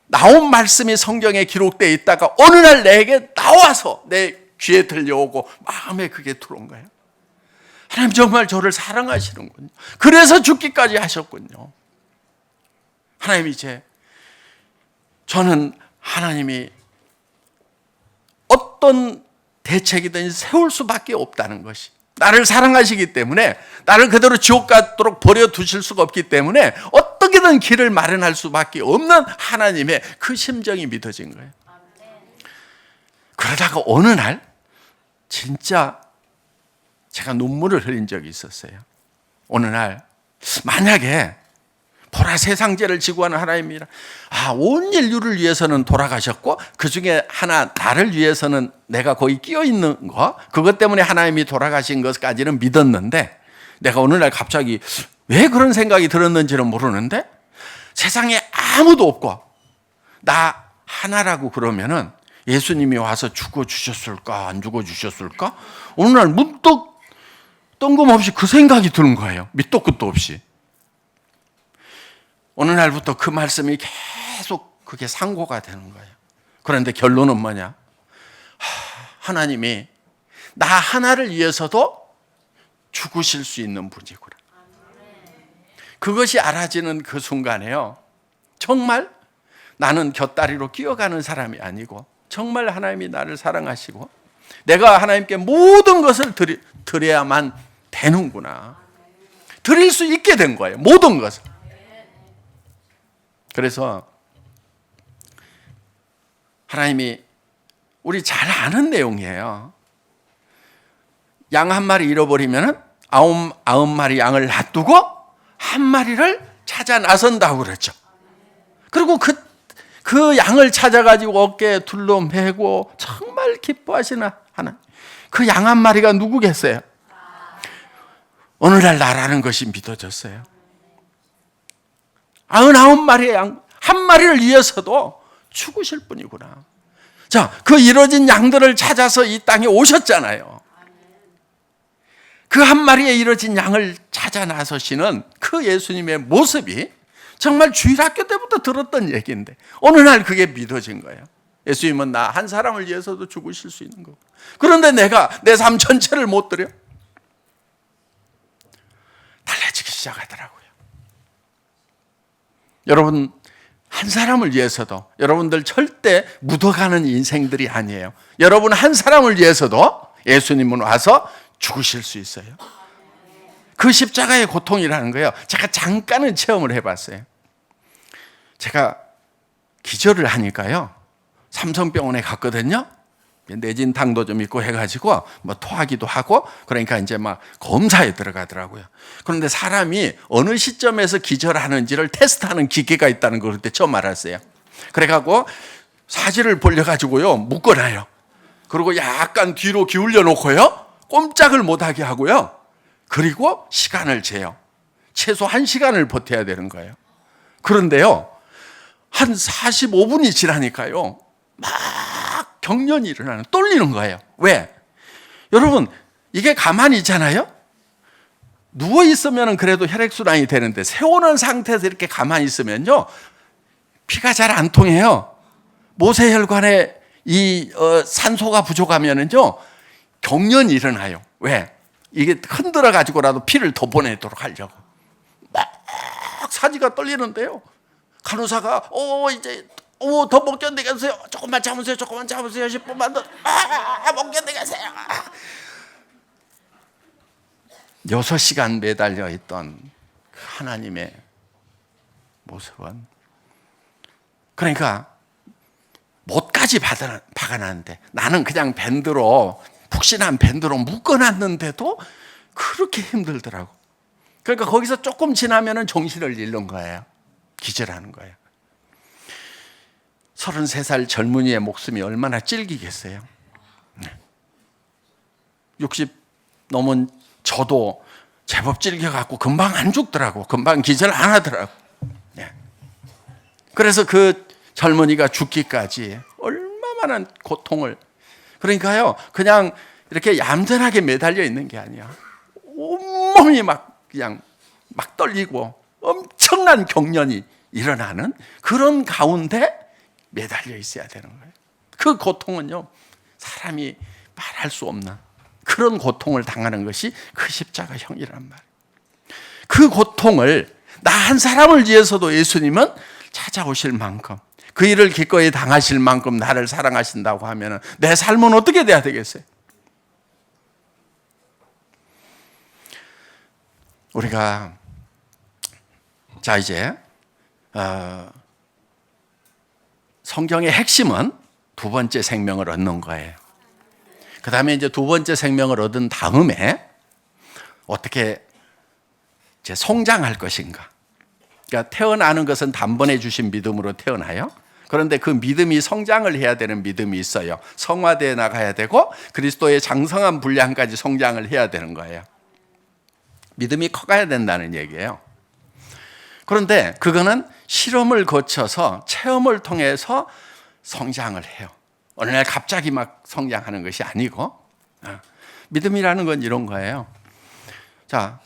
나온 말씀이 성경에 기록되어 있다가 어느 날 내게 나와서 내 귀에 들려오고 마음에 그게 들어온 거예요. 하나님 정말 저를 사랑하시는군요. 그래서 죽기까지 하셨군요. 하나님 이제 저는 하나님이 어떤 대책이든지 세울 수밖에 없다는 것이, 나를 사랑하시기 때문에 나를 그대로 지옥 가도록 버려두실 수가 없기 때문에 어떻게든 길을 마련할 수밖에 없는 하나님의 그 심정이 믿어진 거예요. 그러다가 어느 날 진짜 제가 눈물을 흘린 적이 있었어요. 어느 날 만약에 보라 세상죄를 지고하는 하나님이라, 온 인류를 위해서는 돌아가셨고 그 중에 하나 나를 위해서는 내가 거기 끼어 있는 거, 그것 때문에 하나님이 돌아가신 것까지는 믿었는데, 내가 어느 날 갑자기 왜 그런 생각이 들었는지는 모르는데 세상에 아무도 없고 나 하나라고 그러면은 예수님이 와서 죽어주셨을까 안 죽어주셨을까? 어느 날 문득 뜬금없이 그 생각이 드는 거예요. 밑도 끝도 없이. 어느 날부터 그 말씀이 계속 그게 상고가 되는 거예요. 그런데 결론은 뭐냐? 하나님이 나 하나를 위해서도 죽으실 수 있는 분이구나. 그것이 알아지는 그 순간에요, 정말 나는 곁다리로 끼어가는 사람이 아니고 정말 하나님이 나를 사랑하시고 내가 하나님께 모든 것을 드려야만 되는구나. 드릴 수 있게 된 거예요, 모든 것을. 그래서 하나님이 우리 잘 아는 내용이에요. 양 한 마리 잃어버리면 9마리 양을 놔두고 한 마리를 찾아 나선다고 그랬죠. 그리고 그 양을 찾아가지고 어깨에 둘러매고 정말 기뻐하시는 하나님. 그 양 한 마리가 누구겠어요? 오늘날 나라는 것이 믿어졌어요. 99마리의 양, 한 마리를 위해서도 죽으실 분이구나. 자, 그 이뤄진 양들을 찾아서 이 땅에 오셨잖아요. 그 한 마리의 이뤄진 양을 찾아 나서시는 그 예수님의 모습이 정말 주일학교 때부터 들었던 얘기인데 어느 날 그게 믿어진 거예요. 예수님은 나 한 사람을 위해서도 죽으실 수 있는 거고, 그런데 내가 내 삶 전체를 못 드려? 달라지기 시작하더라고요. 여러분, 한 사람을 위해서도, 여러분들 절대 묻어가는 인생들이 아니에요. 여러분 한 사람을 위해서도 예수님은 와서 죽으실 수 있어요. 그 십자가의 고통이라는 거예요. 제가 잠깐은 체험을 해봤어요. 제가 기절을 하니까요, 삼성병원에 갔거든요. 내진탕도 좀 있고 해가지고 뭐 토하기도 하고, 그러니까 이제 막 검사에 들어가더라고요. 그런데 사람이 어느 시점에서 기절하는지를 테스트하는 기계가 있다는 걸 그때 처음 알았어요. 그래가지고 사지를 벌려가지고요 묶어놔요. 그리고 약간 뒤로 기울여 놓고요 꼼짝을 못하게 하고요. 그리고 시간을 재요. 최소 1시간을 버텨야 되는 거예요. 그런데요, 한 45분이 지나니까요 막 경련이 일어나는, 떨리는 거예요. 왜? 여러분, 이게 가만히 있잖아요. 누워 있으면 그래도 혈액순환이 되는데 세우는 상태에서 이렇게 가만히 있으면요 피가 잘 안 통해요. 모세혈관에 산소가 부족하면은요 경련이 일어나요. 왜? 이게 흔들어 가지고라도 피를 더 보내도록 하려고. 막 사지가 떨리는데요, 간호사가 이제 더 못 견디겠어요. 조금만 참으세요. 10분만 더. 못 견디겠어요. 6시간 매달려 있던 하나님의 모습은, 그러니까 못까지 박아놨는데 나는 그냥 밴드로, 푹신한 밴드로 묶어놨는데도 그렇게 힘들더라고. 그러니까 거기서 조금 지나면 정신을 잃는 거예요. 기절하는 거예요. 33살 젊은이의 목숨이 얼마나 찔기겠어요. 60 넘은 저도 제법 찔겨갖고 금방 안 죽더라고. 금방 기절 안 하더라고. 그래서 그 젊은이가 죽기까지 얼마나 고통을. 그러니까요, 그냥 이렇게 얌전하게 매달려 있는 게 아니야. 온몸이 그냥 막 떨리고 엄청난 경련이 일어나는 그런 가운데 매달려 있어야 되는 거예요. 그 고통은요, 사람이 말할 수 없는 그런 고통을 당하는 것이 그 십자가형이란 말이에요. 그 고통을 나 한 사람을 위해서도 예수님은 찾아오실 만큼, 그 일을 기꺼이 당하실 만큼 나를 사랑하신다고 하면 내 삶은 어떻게 돼야 되겠어요? 우리가 자 이제 성경의 핵심은 두 번째 생명을 얻는 거예요. 그 다음에 이제 두 번째 생명을 얻은 다음에 어떻게 이제 성장할 것인가? 그러니까 태어나는 것은 단번에 주신 믿음으로 태어나요. 그런데 그 믿음이 성장을 해야 되는 믿음이 있어요. 성화되어 나가야 되고 그리스도의 장성한 분량까지 성장을 해야 되는 거예요. 믿음이 커가야 된다는 얘기예요. 그런데 그거는 실험을 거쳐서 체험을 통해서 성장을 해요. 어느 날 갑자기 막 성장하는 것이 아니고, 믿음이라는 건 이런 거예요. 자,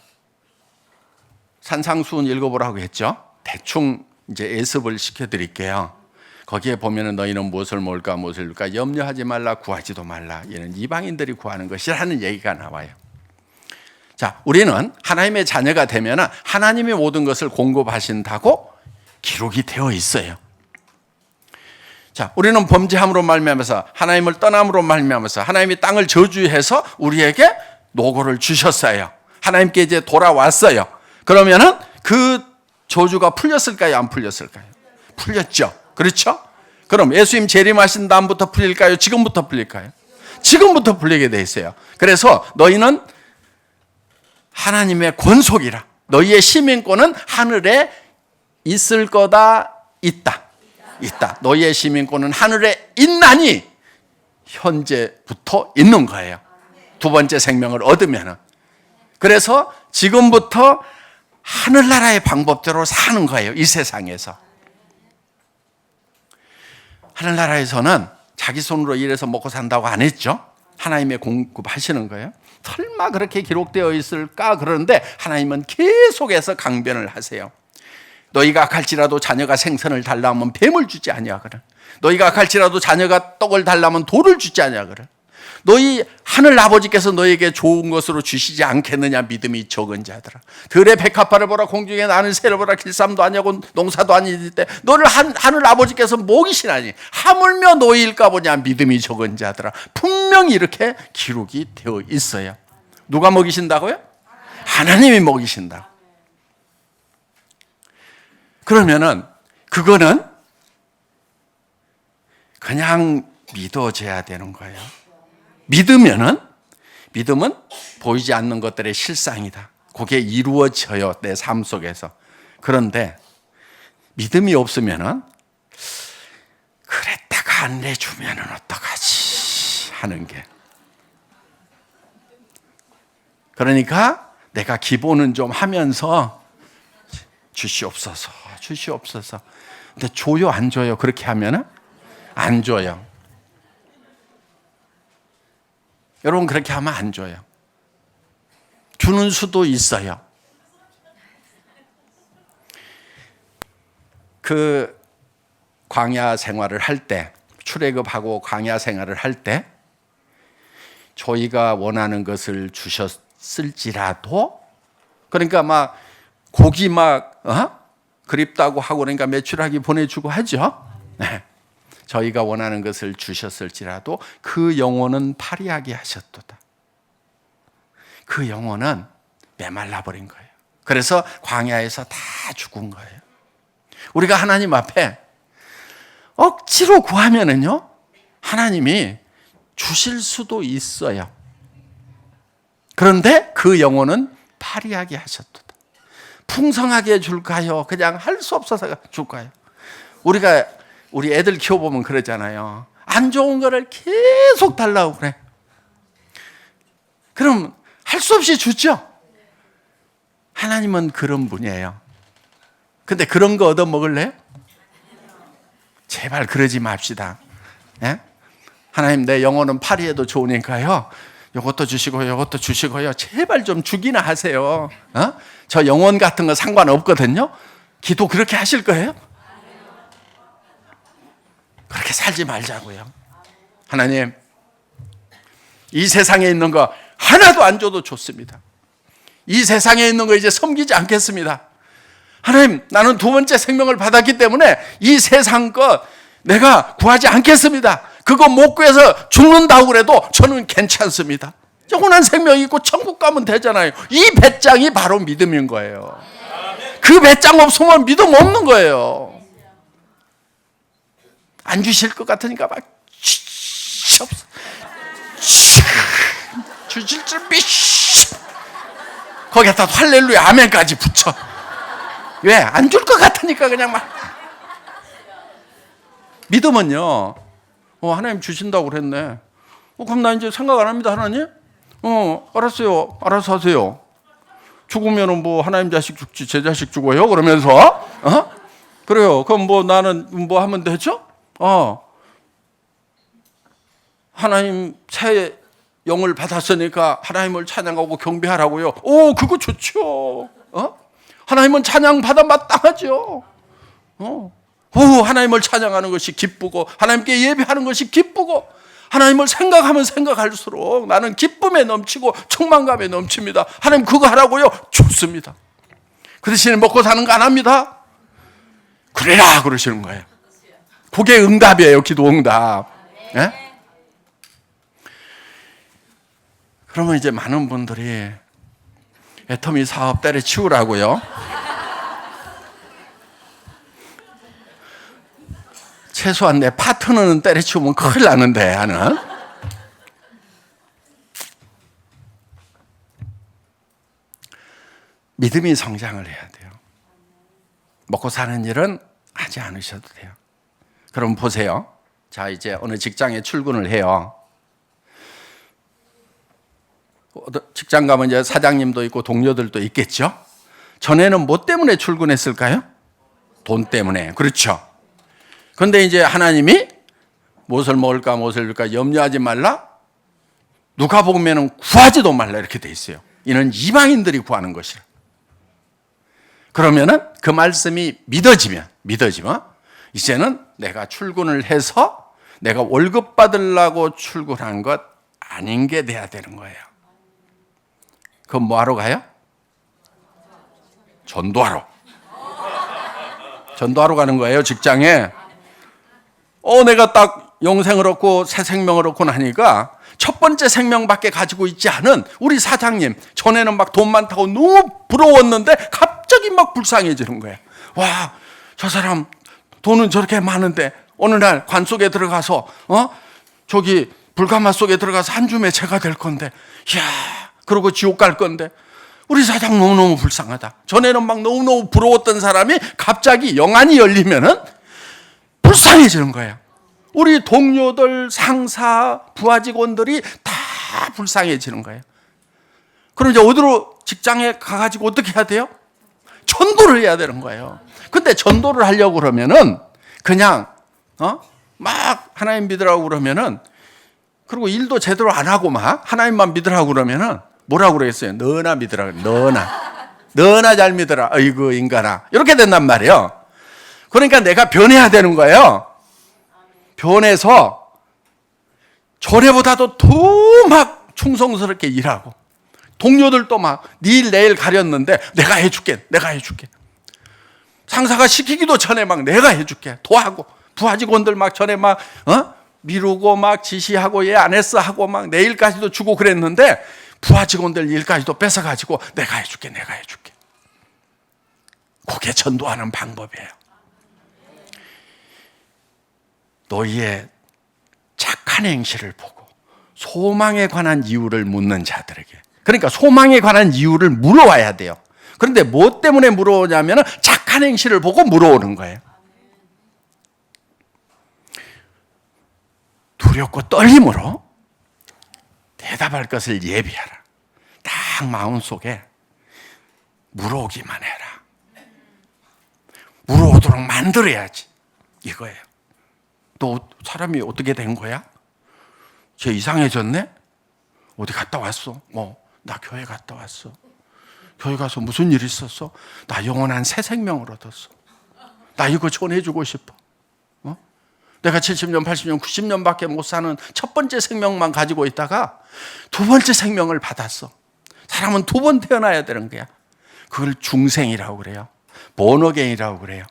산상수훈 읽어보라고 했죠. 대충 이제 예습을 시켜드릴게요. 거기에 보면은 너희는 무엇을 먹을까 무엇을 입을까 염려하지 말라 구하지도 말라. 이는 이방인들이 구하는 것이라는 얘기가 나와요. 자, 우리는 하나님의 자녀가 되면 하나님이 모든 것을 공급하신다고 기록이 되어 있어요. 자, 우리는 범죄함으로 말미암아서 하나님을 떠남으로 말미암아서 하나님이 땅을 저주해서 우리에게 노고를 주셨어요. 하나님께 이제 돌아왔어요. 그러면은 그 저주가 풀렸을까요? 안 풀렸을까요? 풀렸죠. 그렇죠? 그럼 예수님 재림하신 다음부터 풀릴까요? 지금부터 풀릴까요? 지금부터 풀리게 돼 있어요. 그래서 너희는 하나님의 권속이라. 너희의 시민권은 하늘에 있을 거다. 있다. 너희의 시민권은 하늘에 있나니 현재부터 있는 거예요. 두 번째 생명을 얻으면은. 그래서 지금부터 하늘나라의 방법대로 사는 거예요. 이 세상에서. 하늘나라에서는 자기 손으로 일해서 먹고 산다고 안 했죠. 하나님의 공급하시는 거예요. 설마 그렇게 기록되어 있을까? 그러는데 하나님은 계속해서 강변을 하세요. 너희가 악할지라도 자녀가 생선을 달라면 뱀을 주지 아니하거든. 너희가 악할지라도 자녀가 떡을 달라면 돌을 주지 아니하거든. 너희 하늘 아버지께서 너희에게 좋은 것으로 주시지 않겠느냐. 믿음이 적은 자들아. 들의 백합화를 보라 공중에 나는 새를 보라 길쌈도 아니하고 농사도 아니일 때 너를 하늘 아버지께서 먹이시나니 하물며 너희일까 보냐. 믿음이 적은 자들아. 분명히 이렇게 기록이 되어 있어요. 누가 먹이신다고요? 하나님이 먹이신다. 그러면은 그거는 그냥 믿어져야 되는 거예요. 믿으면 보이지 않는 것들의 실상이다. 그게 이루어져요. 내 삶 속에서. 그런데 믿음이 없으면 그랬다가 안 내주면 어떡하지 하는 게. 그러니까 내가 기본은 좀 하면서 주시옵소서. 근데 줘요 안 줘요? 그렇게 하면 안 줘요. 여러분 그렇게 하면 안 줘요. 주는 수도 있어요. 그 광야 생활을 할 때, 출애굽하고 광야 생활을 할 때 저희가 원하는 것을 주셨을지라도, 그러니까 막 고기 막 그립다고 하고 그러니까 메추라기 보내주고 하죠. 네. 저희가 원하는 것을 주셨을지라도 그 영혼은 파리하게 하셨도다. 그 영혼은 메말라 버린 거예요. 그래서 광야에서 다 죽은 거예요. 우리가 하나님 앞에 억지로 구하면은요, 하나님이 주실 수도 있어요. 그런데 그 영혼은 파리하게 하셨도다. 풍성하게 줄까요? 그냥 할 수 없어서 줄까요? 우리 애들 키워보면 그러잖아요. 안 좋은 거를 계속 달라고 그래. 그럼 할 수 없이 주죠. 하나님은 그런 분이에요. 근데 그런 거 얻어먹을래요? 제발 그러지 맙시다. 예? 하나님 내 영혼은 파리해도 좋으니까요. 이것도 주시고 이것도 주시고요. 제발 좀 주기나 하세요. 저 영혼 같은 거 상관없거든요. 기도 그렇게 하실 거예요? 그렇게 살지 말자고요. 하나님, 이 세상에 있는 거 하나도 안 줘도 좋습니다. 이 세상에 있는 거 이제 섬기지 않겠습니다. 하나님, 나는 두 번째 생명을 받았기 때문에 이 세상 거 내가 구하지 않겠습니다. 그거 못 구해서 죽는다고 그래도 저는 괜찮습니다. 영원한 생명이 있고 천국 가면 되잖아요. 이 배짱이 바로 믿음인 거예요. 그 배짱 없으면 믿음 없는 거예요. 안 주실 것 같으니까 막 주실 줄 거기에다 할렐루야 아멘까지 붙여. 왜? 안 줄 것 같으니까 그냥 막. 믿음은요, 하나님 주신다고 그랬네. 그럼 나 이제 생각 안 합니다, 하나님? 알았어요. 알아서 하세요. 죽으면은 뭐 하나님 자식 죽지, 제 자식 죽어요? 그러면서, 그래요. 그럼 뭐 나는 뭐 하면 되죠? 하나님 새 영을 받았으니까 하나님을 찬양하고 경배하라고요. 오, 그거 좋죠. 하나님은 찬양 받아 마땅하죠. 하나님을 찬양하는 것이 기쁘고 하나님께 예배하는 것이 기쁘고 하나님을 생각하면 생각할수록 나는 기쁨에 넘치고 충만감에 넘칩니다. 하나님 그거 하라고요? 좋습니다. 그 대신에 먹고 사는 거 안 합니다. 그래라 그러시는 거예요. 그게 응답이에요. 기도 응답. 네? 그러면 이제 많은 분들이 애터미 사업 때려치우라고요. 최소한 내 파트너는 때려치우면 큰일 나는데 하는. 믿음이 성장을 해야 돼요. 먹고 사는 일은 하지 않으셔도 돼요. 그럼 보세요. 자, 이제 어느 직장에 출근을 해요. 직장 가면 이제 사장님도 있고 동료들도 있겠죠. 전에는 뭐 때문에 출근했을까요? 돈 때문에. 그렇죠. 그런데 이제 하나님이 무엇을 먹을까 무엇을 입을까 염려하지 말라. 누가 보면은 구하지도 말라 이렇게 돼 있어요. 이는 이방인들이 구하는 것이라. 그러면은 그 말씀이 믿어지면 이제는 내가 출근을 해서 내가 월급 받으려고 출근한 것 아닌 게 돼야 되는 거예요. 그럼 뭐 하러 가요? 전도하러. 전도하러 가는 거예요, 직장에. 내가 딱 영생을 얻고 새 생명을 얻고 나니까 첫 번째 생명밖에 가지고 있지 않은 우리 사장님, 전에는 막 돈 많다고 너무 부러웠는데 갑자기 막 불쌍해지는 거예요. 와, 저 사람 돈은 저렇게 많은데 어느 날 관 속에 들어가서 저기 불가마 속에 들어가서 한 줌의 죄가 될 건데, 이야, 그러고 지옥 갈 건데 우리 사장 너무너무 불쌍하다. 전에는 막 너무너무 부러웠던 사람이 갑자기 영안이 열리면은 불쌍해지는 거예요. 우리 동료들, 상사, 부하 직원들이 다 불쌍해지는 거예요. 그럼 이제 어디로 직장에 가가지고 어떻게 해야 돼요? 전도를 해야 되는 거예요. 근데 전도를 하려고 그러면은 그냥 막 하나님 믿으라고 그러면은, 그리고 일도 제대로 안 하고 막 하나님만 믿으라고 그러면은 뭐라고 그러겠어요? 너나 믿으라. 너나 잘 믿어라. 어이구 인간아. 이렇게 된단 말이에요. 그러니까 내가 변해야 되는 거예요. 변해서 전에보다도 더 막 충성스럽게 일하고, 동료들도 막 네 일 내일 가렸는데 내가 해줄게. 상사가 시키기도 전에 막 내가 해줄게. 도하고, 부하 직원들 막 전에 막 미루고 막 지시하고 얘 안 했어 하고 막 내일까지도 주고 그랬는데 부하 직원들 일까지도 뺏어가지고 내가 해줄게. 그게 전도하는 방법이에요. 너희의 착한 행실을 보고 소망에 관한 이유를 묻는 자들에게, 그러니까 소망에 관한 이유를 물어와야 돼요. 그런데 뭐 때문에 물어오냐면 착한 행실을 보고 물어오는 거예요. 두렵고 떨림으로 대답할 것을 예비하라. 딱 마음속에 물어오기만 해라. 물어오도록 만들어야지. 이거예요. 너 사람이 어떻게 된 거야? 쟤 이상해졌네? 어디 갔다 왔어? 나 교회 갔다 왔어. 교회 가서 무슨 일 있었어? 나 영원한 새 생명을 얻었어. 나 이거 전해주고 싶어. 내가 70년, 80년, 90년밖에 못 사는 첫 번째 생명만 가지고 있다가 두 번째 생명을 받았어. 사람은 두 번 태어나야 되는 거야. 그걸 중생이라고 그래요. 본어게인이라고 그래요.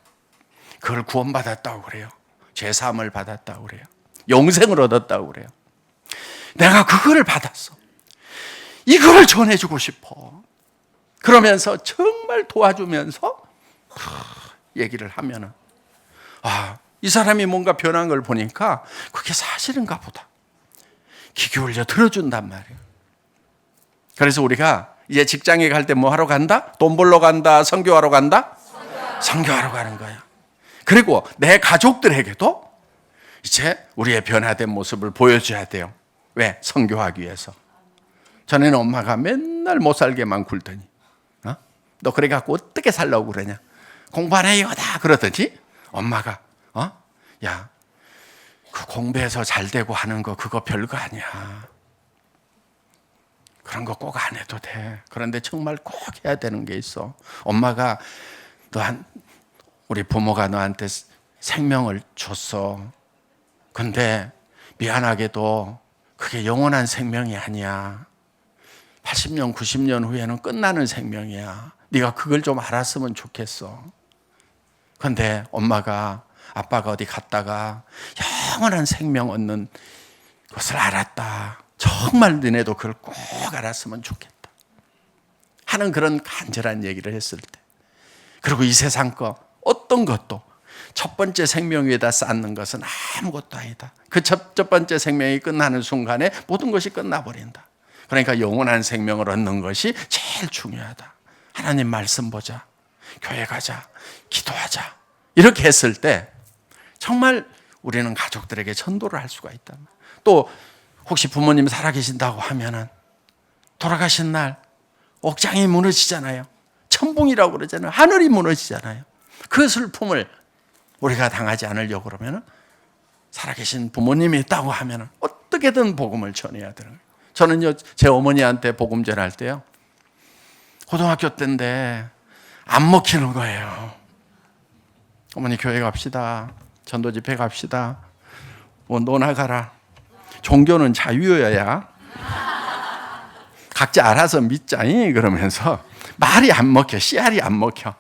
그걸 구원받았다고 그래요. 죄사함을 받았다고 그래요. 영생을 얻었다고 그래요. 내가 그거를 받았어. 이걸 전해주고 싶어. 그러면서 정말 도와주면서 얘기를 하면은, 이 사람이 뭔가 변한 걸 보니까 그게 사실인가 보다. 귀 기울여 들어준단 말이에요. 그래서 우리가 이제 직장에 갈 때 뭐 하러 간다? 돈 벌러 간다? 선교하러 간다? 선교하러 가는 거야. 그리고 내 가족들에게도 이제 우리의 변화된 모습을 보여줘야 돼요. 왜? 선교하기 위해서. 전에는 엄마가 맨날 못 살게만 굴더니 너 그래 갖고 어떻게 살려고 그러냐? 공부 안 해요 다 그러더니 엄마가 야, 그 공부해서 잘 되고 하는 거 그거 별거 아니야. 그런 거 꼭 안 해도 돼. 그런데 정말 꼭 해야 되는 게 있어. 엄마가 우리 부모가 너한테 생명을 줬어. 근데 미안하게도 그게 영원한 생명이 아니야. 80년, 90년 후에는 끝나는 생명이야. 네가 그걸 좀 알았으면 좋겠어. 근데 엄마가 아빠가 어디 갔다가 영원한 생명 얻는 것을 알았다. 정말 너네도 그걸 꼭 알았으면 좋겠다 하는 그런 간절한 얘기를 했을 때, 그리고 이 세상 거 어떤 것도 첫 번째 생명 위에다 쌓는 것은 아무것도 아니다. 그 첫 번째 생명이 끝나는 순간에 모든 것이 끝나버린다. 그러니까 영원한 생명을 얻는 것이 제일 중요하다. 하나님 말씀 보자, 교회 가자, 기도하자, 이렇게 했을 때 정말 우리는 가족들에게 전도를 할 수가 있다. 또 혹시 부모님 살아계신다고 하면은 돌아가신 날 옥장이 무너지잖아요. 천붕이라고 그러잖아요. 하늘이 무너지잖아요. 그 슬픔을 우리가 당하지 않으려고 그러면은 살아계신 부모님이 있다고 하면은 어떻게든 복음을 전해야 되는 거예요. 저는요, 제 어머니한테 복음 전할 때요, 고등학교 때인데 안 먹히는 거예요. 어머니 교회 갑시다. 전도 집회 갑시다. 뭐 너나 가라. 종교는 자유여야 각자 알아서 믿자니 그러면서 말이 안 먹혀. 씨알이 안 먹혀.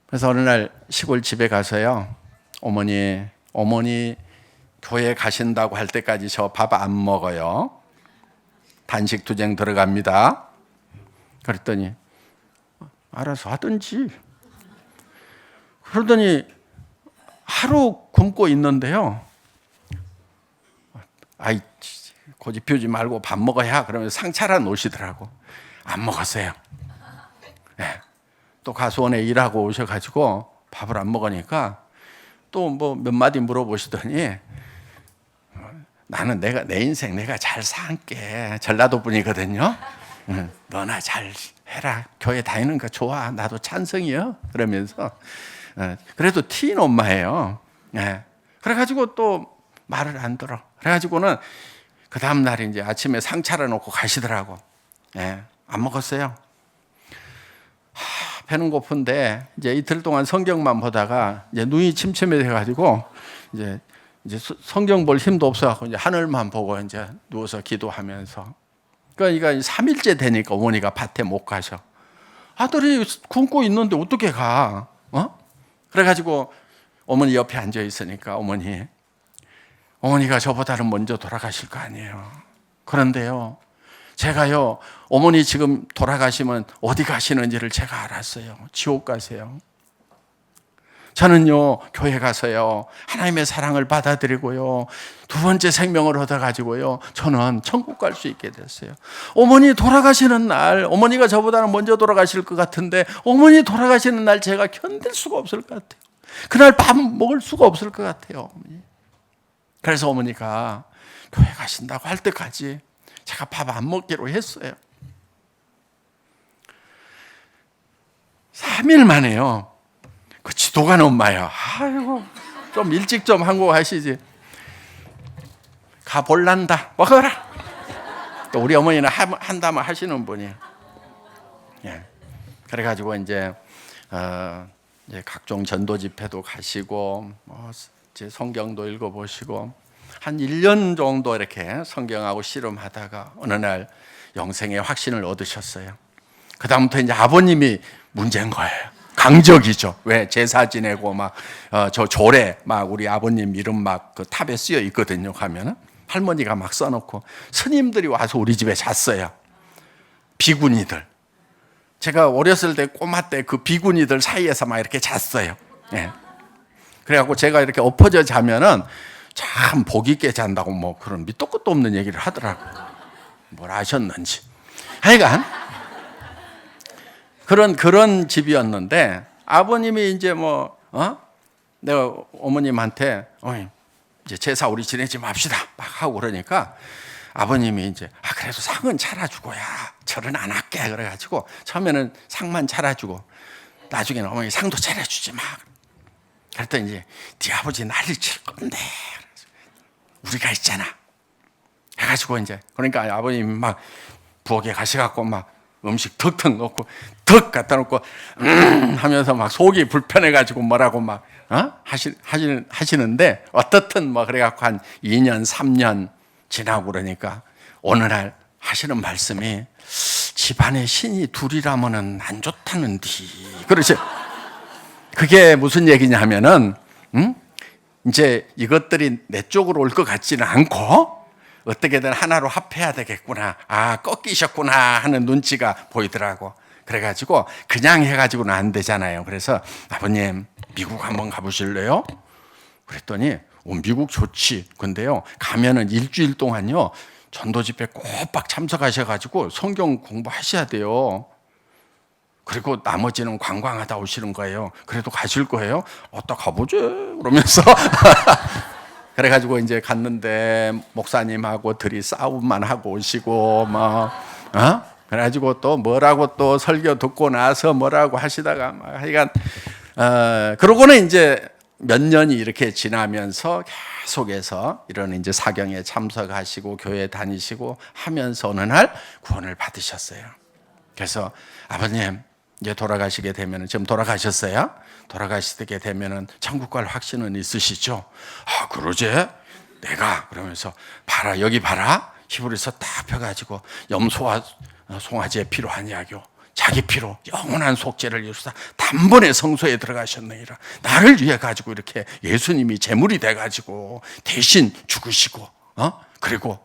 그래서 어느 날 시골 집에 가서요, 어머니 교회 가신다고 할 때까지 저 밥 안 먹어요. 단식 투쟁 들어갑니다. 그랬더니 알아서 하든지. 그러더니 하루 굶고 있는데요, 아이 고집 피우지 말고 밥 먹어야, 그러면서 상 차려 놓으시더라고. 안 먹었어요. 네. 또 가수원에 일하고 오셔가지고 밥을 안 먹으니까 또 뭐 몇 마디 물어보시더니 나는 내 인생 내가 잘 살게. 전라도 분이거든요. 너나 잘 해라. 교회 다니는 거 좋아. 나도 찬성이요. 그러면서 그래도 튀인 엄마예요. 그래가지고 또 말을 안 들어. 그래가지고는 그 다음 날 이제 아침에 상 차려놓고 가시더라고. 안 먹었어요. 배는 고픈데 이제 이틀 동안 성경만 보다가 이제 눈이 침침해져가지고 이제 성경 볼 힘도 없어갖고 이제 하늘만 보고 이제 누워서 기도하면서, 그러니까 3일째 되니까 어머니가 밭에 못 가셔. 아들이 굶고 있는데 어떻게 가? 그래가지고 어머니 옆에 앉아 있으니까 어머니가 저보다는 먼저 돌아가실 거 아니에요. 그런데요, 제가요, 어머니 지금 돌아가시면 어디 가시는지를 제가 알았어요. 지옥 가세요. 저는요, 교회 가서요, 하나님의 사랑을 받아들이고요, 두 번째 생명을 얻어가지고요, 저는 천국 갈 수 있게 됐어요. 어머니 돌아가시는 날, 어머니가 저보다는 먼저 돌아가실 것 같은데, 어머니 돌아가시는 날 제가 견딜 수가 없을 것 같아요. 그날 밥 먹을 수가 없을 것 같아요. 그래서 어머니가 교회 가신다고 할 때까지 제가 밥 안 먹기로 했어요. 3일 만에요. 그 지도가 엄마야. 아이고, 좀 일찍 좀 한국 하시지. 가볼란다. 먹어라. 또 우리 어머니는 한다면 하시는 분이에요. 그래가지고 이제 각종 전도 집회도 가시고, 이제 성경도 읽어보시고, 한 1년 정도 이렇게 성경하고 씨름하다가 어느 날 영생의 확신을 얻으셨어요. 그 다음부터 이제 아버님이 문제인 거예요. 강적이죠. 왜? 제사 지내고 저 조례 우리 아버님 이름 그 탑에 쓰여 있거든요. 가면은 할머니가 막 써놓고 스님들이 와서 우리 집에 잤어요. 비구니들. 제가 어렸을 때 꼬마 때 그 비구니들 사이에서 막 이렇게 잤어요. 그래갖고 제가 이렇게 엎어져 자면은 참 복 있게 잔다고 그런 밑도 끝도 없는 얘기를 하더라고요. 뭘 아셨는지. 하여간 그런 집이었는데 아버님이 이제 내가 어머님한테 이제 제사 우리 지내지 맙시다 막 하고 그러니까 아버님이 이제 그래도 상은 차려주고야 절은 안 할게 그래가지고 처음에는 상만 차려주고 나중에는 어머니 상도 차려주지 막. 그랬더니 이제 네 아버지 난리 칠 건데 우리가 있잖아 해가지고 이제 그러니까 아버님이 막 부엌에 가셔갖고 막 음식 턱턱 넣고 턱 갖다 놓고 하면서 막 속이 불편해가지고 뭐라고 막 하시는데 어떻든 그래갖고 한 2년 3년 지나고 그러니까 어느 날 하시는 말씀이 집안에 신이 둘이라면은 안 좋다는디 그러지. 그게 무슨 얘기냐면은 이제 이것들이 내 쪽으로 올 것 같지는 않고 어떻게든 하나로 합해야 되겠구나. 꺾이셨구나 하는 눈치가 보이더라고. 그래가지고 그냥 해가지고는 안 되잖아요. 그래서 아버님 미국 한번 가보실래요? 그랬더니 미국 좋지. 근데요 가면은 일주일 동안요 전도 집회 꼬박 참석하셔가지고 성경 공부하셔야 돼요. 그리고 나머지는 관광하다 오시는 거예요. 그래도 가실 거예요? 어따 가보지 그러면서 그래가지고 이제 갔는데 목사님하고 둘이 싸움만 하고 오시고 그래가지고 또 뭐라고 또 설교 듣고 나서 뭐라고 하시다가 하여간 그러고는 이제 몇 년이 이렇게 지나면서 계속해서 이런 이제 사경에 참석하시고 교회 다니시고 하면서 어느 날 구원을 받으셨어요. 그래서 아버님 이제 돌아가시게 되면 지금 돌아가셨어요? 돌아가시게 되면은 천국 갈 확신은 있으시죠? 그러지? 내가 그러면서 봐라 여기 봐라 히브리서 딱 펴가지고 염소와 송아지의 피로 아니하고 자기 피로 영원한 속죄를 이루사 단번에 성소에 들어가셨느니라. 나를 위해 가지고 이렇게 예수님이 제물이 돼 가지고 대신 죽으시고 그리고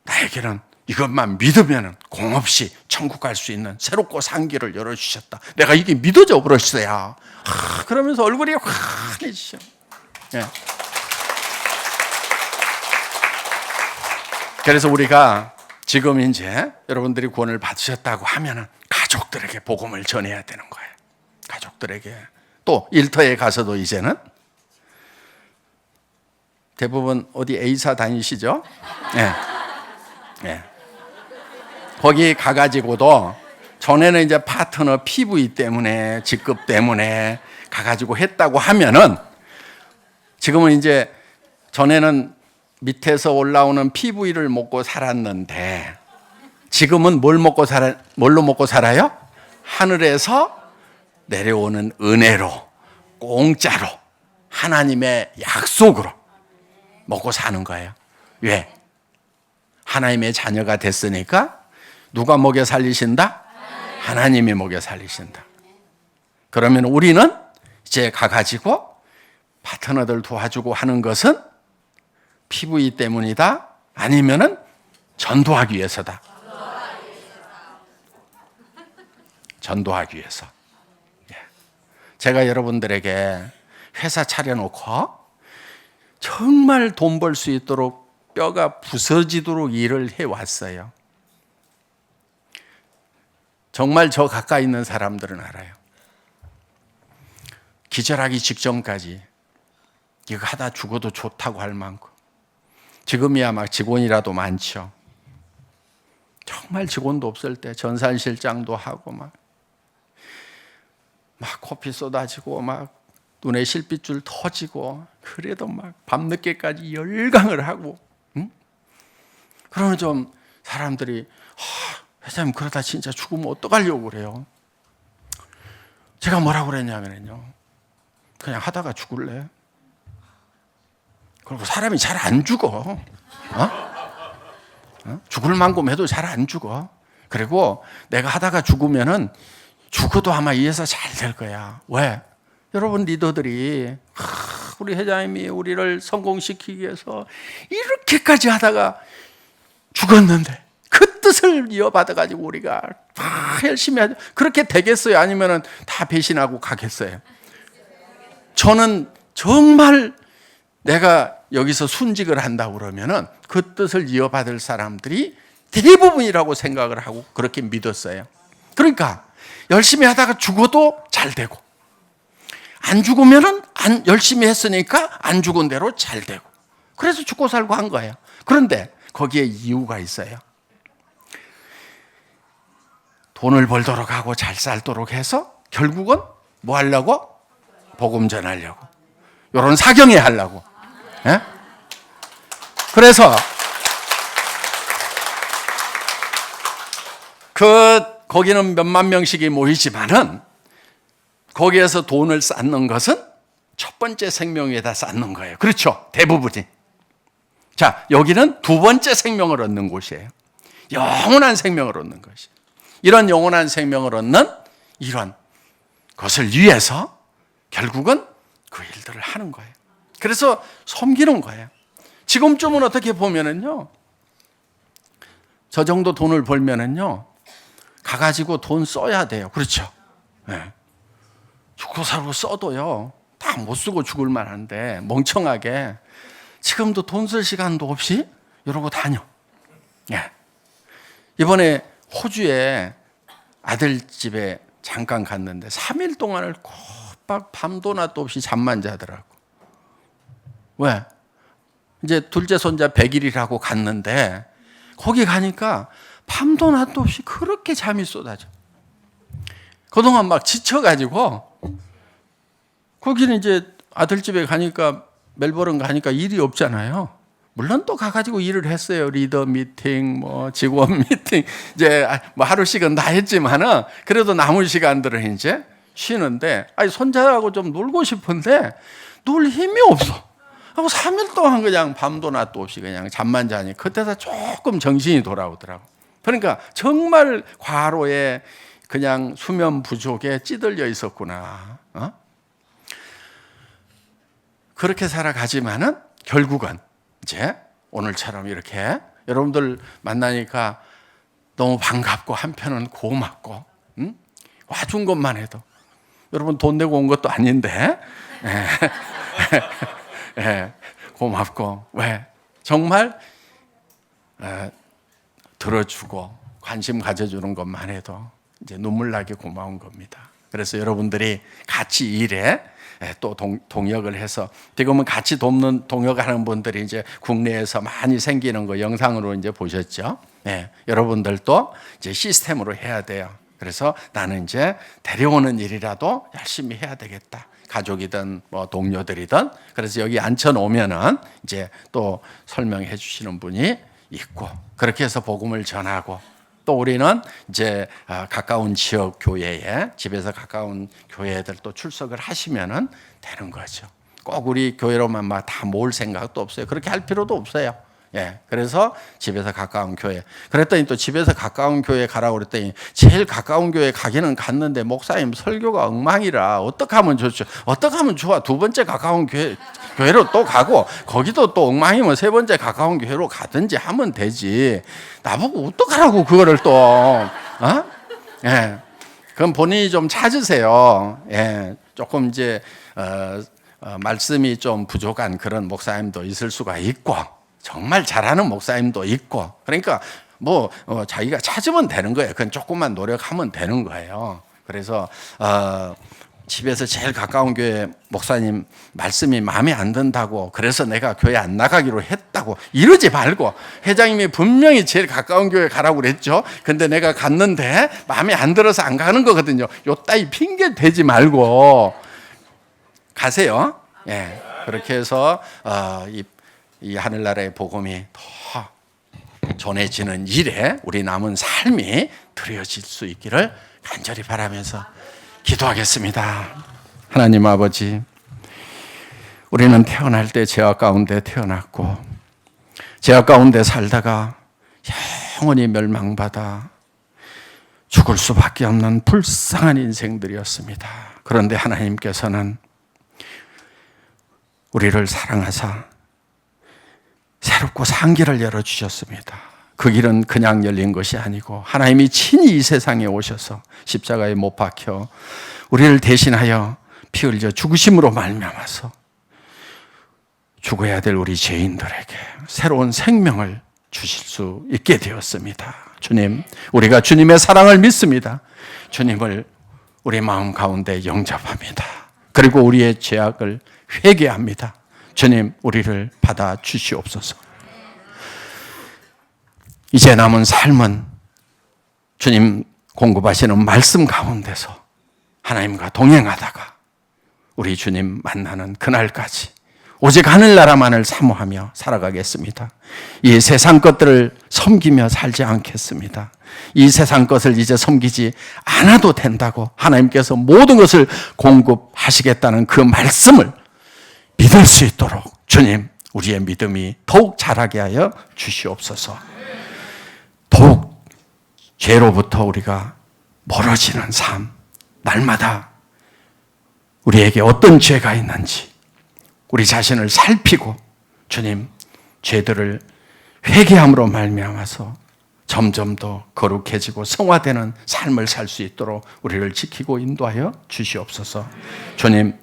나에게는 이것만 믿으면 공없이 천국 갈 수 있는 새롭고 산 길을 열어주셨다. 내가 이게 믿어져 버렸어요. 그러면서 얼굴이 환해지죠. 네. 그래서 우리가 지금 이제 여러분들이 구원을 받으셨다고 하면은 가족들에게 복음을 전해야 되는 거예요. 가족들에게. 또 일터에 가서도 이제는 대부분 어디 A사 다니시죠? 네. 네. 거기 가가지고도 전에는 이제 파트너 PV 때문에 직급 때문에 가가지고 했다고 하면은 지금은 이제 전에는 밑에서 올라오는 PV를 먹고 살았는데 지금은 뭘로 먹고 살아요? 하늘에서 내려오는 은혜로 공짜로 하나님의 약속으로 먹고 사는 거예요. 왜? 하나님의 자녀가 됐으니까 누가 먹여 살리신다? 하나님이 먹여 살리신다. 그러면 우리는 이제 가가지고 파트너들 도와주고 하는 것은 PV 때문이다? 아니면은 전도하기 위해서다? 전도하기 위해서. 제가 여러분들에게 회사 차려놓고 정말 돈 벌 수 있도록 뼈가 부서지도록 일을 해왔어요. 정말 저 가까이 있는 사람들은 알아요. 기절하기 직전까지 이거 하다 죽어도 좋다고 할 만큼 지금이야 막 직원이라도 많죠. 정말 직원도 없을 때 전산실장도 하고 막 코피 쏟아지고 막 눈에 실핏줄 터지고 그래도 막 밤늦게까지 열강을 하고 그러면 좀 사람들이 회장님 그러다 진짜 죽으면 어떡하려고 그래요. 제가 뭐라고 그랬냐면요 그냥 하다가 죽을래. 그리고 사람이 잘 안 죽어. 죽을 만큼 해도 잘 안 죽어. 그리고 내가 하다가 죽으면은 죽어도 아마 이 회사 잘 될 거야. 왜? 여러분 리더들이 우리 회장님이 우리를 성공시키기 위해서 이렇게까지 하다가 죽었는데 그 뜻을 이어받아가지고 우리가 열심히 하죠. 그렇게 되겠어요? 아니면은 다 배신하고 가겠어요? 저는 정말 내가 여기서 순직을 한다고 그러면은 그 뜻을 이어받을 사람들이 대부분이라고 생각을 하고 그렇게 믿었어요. 그러니까 열심히 하다가 죽어도 잘 되고, 안 죽으면은 열심히 했으니까 안 죽은 대로 잘 되고, 그래서 죽고 살고 한 거예요. 그런데 거기에 이유가 있어요. 돈을 벌도록 하고 잘 살도록 해서 결국은 뭐 하려고? 복음 전하려고. 이런 사경에 하려고. 예? 그래서 거기는 몇만 명씩이 모이지만은 거기에서 돈을 쌓는 것은 첫 번째 생명에다 쌓는 거예요. 그렇죠? 대부분이. 자, 여기는 두 번째 생명을 얻는 곳이에요. 영원한 생명을 얻는 것이에요. 이런 영원한 생명을 얻는 이런 것을 위해서 결국은 그 일들을 하는 거예요. 그래서 섬기는 거예요. 지금쯤은 어떻게 보면은요, 저 정도 돈을 벌면은요, 가가지고 돈 써야 돼요. 그렇죠? 네. 죽고 살고 써도요, 다 못 쓰고 죽을 만한데 멍청하게 지금도 돈 쓸 시간도 없이 이러고 다녀. 네. 이번에 호주에 아들 집에 잠깐 갔는데 3일 동안을 꼬박 밤도 낮도 없이 잠만 자더라고. 왜? 이제 둘째 손자 100일이라고 갔는데 거기 가니까 밤도 낮도 없이 그렇게 잠이 쏟아져. 그동안 막 지쳐가지고, 거기는 이제 아들 집에 가니까, 멜버른 가니까 일이 없잖아요. 물론 또 가가지고 일을 했어요. 리더 미팅, 뭐 직원 미팅, 이제 뭐 하루씩은 다 했지만은 그래도 남은 시간들은 이제 쉬는데, 손자하고 좀 놀고 싶은데 놀 힘이 없어. 하고 3일 동안 그냥 밤도 낮도 없이 그냥 잠만 자니 그때다 조금 정신이 돌아오더라고. 그러니까 정말 과로에 그냥 수면 부족에 찌들려 있었구나. 그렇게 살아가지만은 결국은 이제 오늘처럼 이렇게 여러분들 만나니까 너무 반갑고 한편은 고맙고, 와준 것만 해도, 여러분 돈 내고 온 것도 아닌데 고맙고, 왜? 정말 들어주고 관심 가져주는 것만 해도 이제 눈물 나게 고마운 겁니다. 그래서 여러분들이 같이 일에 또 동역을 해서, 지금은 같이 돕는 동역하는 분들이 이제 국내에서 많이 생기는 거 영상으로 이제 보셨죠. 여러분들도 이제 시스템으로 해야 돼요. 그래서 나는 이제 데려오는 일이라도 열심히 해야 되겠다. 가족이든 뭐 동료들이든. 그래서 여기 앉혀 놓으면은 이제 또 설명해 주시는 분이 있고, 그렇게 해서 복음을 전하고, 또 우리는 이제 가까운 지역 교회에, 집에서 가까운 교회들 또 출석을 하시면은 되는 거죠. 꼭 우리 교회로만 막 다 모을 생각도 없어요. 그렇게 할 필요도 없어요. 그래서 집에서 가까운 교회. 그랬더니 또 집에서 가까운 교회 가라고 그랬더니 제일 가까운 교회 가기는 갔는데 목사님 설교가 엉망이라 어떻게 하면 좋죠? 어떻게 하면 좋아? 두 번째 가까운 교회로 또 가고, 거기도 또 엉망이면 세 번째 가까운 교회로 가든지 하면 되지. 나보고 어떡하라고 그거를 또. 그럼 본인이 좀 찾으세요. 조금 이제 말씀이 좀 부족한 그런 목사님도 있을 수가 있고, 정말 잘하는 목사님도 있고, 그러니까 뭐 자기가 찾으면 되는 거예요. 그건 조금만 노력하면 되는 거예요. 그래서 집에서 제일 가까운 교회 목사님 말씀이 마음에 안 든다고, 그래서 내가 교회 안 나가기로 했다고 이러지 말고, 회장님이 분명히 제일 가까운 교회 가라고 그랬죠. 근데 내가 갔는데 마음에 안 들어서 안 가는 거거든요. 요 따위 핑계 대지 말고 가세요. 그렇게 해서 이 하늘나라의 복음이 더 전해지는 일에 우리 남은 삶이 드려질 수 있기를 간절히 바라면서 기도하겠습니다. 하나님 아버지, 우리는 태어날 때 죄악 가운데 태어났고, 죄악 가운데 살다가 영원히 멸망받아 죽을 수밖에 없는 불쌍한 인생들이었습니다. 그런데 하나님께서는 우리를 사랑하사 새롭고 산 길을 열어주셨습니다. 그 길은 그냥 열린 것이 아니고 하나님이 친히 이 세상에 오셔서 십자가에 못 박혀 우리를 대신하여 피 흘려 죽으심으로 말미암아서 죽어야 될 우리 죄인들에게 새로운 생명을 주실 수 있게 되었습니다. 주님, 우리가 주님의 사랑을 믿습니다. 주님을 우리 마음 가운데 영접합니다. 그리고 우리의 죄악을 회개합니다. 주님, 우리를 받아 주시옵소서. 이제 남은 삶은 주님 공급하시는 말씀 가운데서 하나님과 동행하다가 우리 주님 만나는 그날까지 오직 하늘나라만을 사모하며 살아가겠습니다. 이 세상 것들을 섬기며 살지 않겠습니다. 이 세상 것을 이제 섬기지 않아도 된다고 하나님께서 모든 것을 공급하시겠다는 그 말씀을 믿을 수 있도록 주님, 우리의 믿음이 더욱 자라게 하여 주시옵소서. 더욱 죄로부터 우리가 멀어지는 삶, 날마다 우리에게 어떤 죄가 있는지 우리 자신을 살피고 주님, 죄들을 회개함으로 말미암아서 점점 더 거룩해지고 성화되는 삶을 살 수 있도록 우리를 지키고 인도하여 주시옵소서. 주님,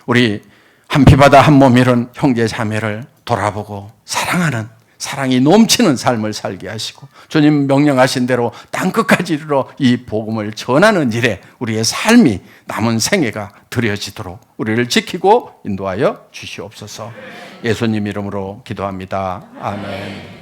우리 한 피바다 한 몸 이룬 형제 자매를 돌아보고 사랑하는, 사랑이 넘치는 삶을 살게 하시고 주님 명령하신 대로 땅끝까지 이르러 이 복음을 전하는 일에 우리의 삶이 남은 생애가 드려지도록 우리를 지키고 인도하여 주시옵소서. 예수님 이름으로 기도합니다. 아멘.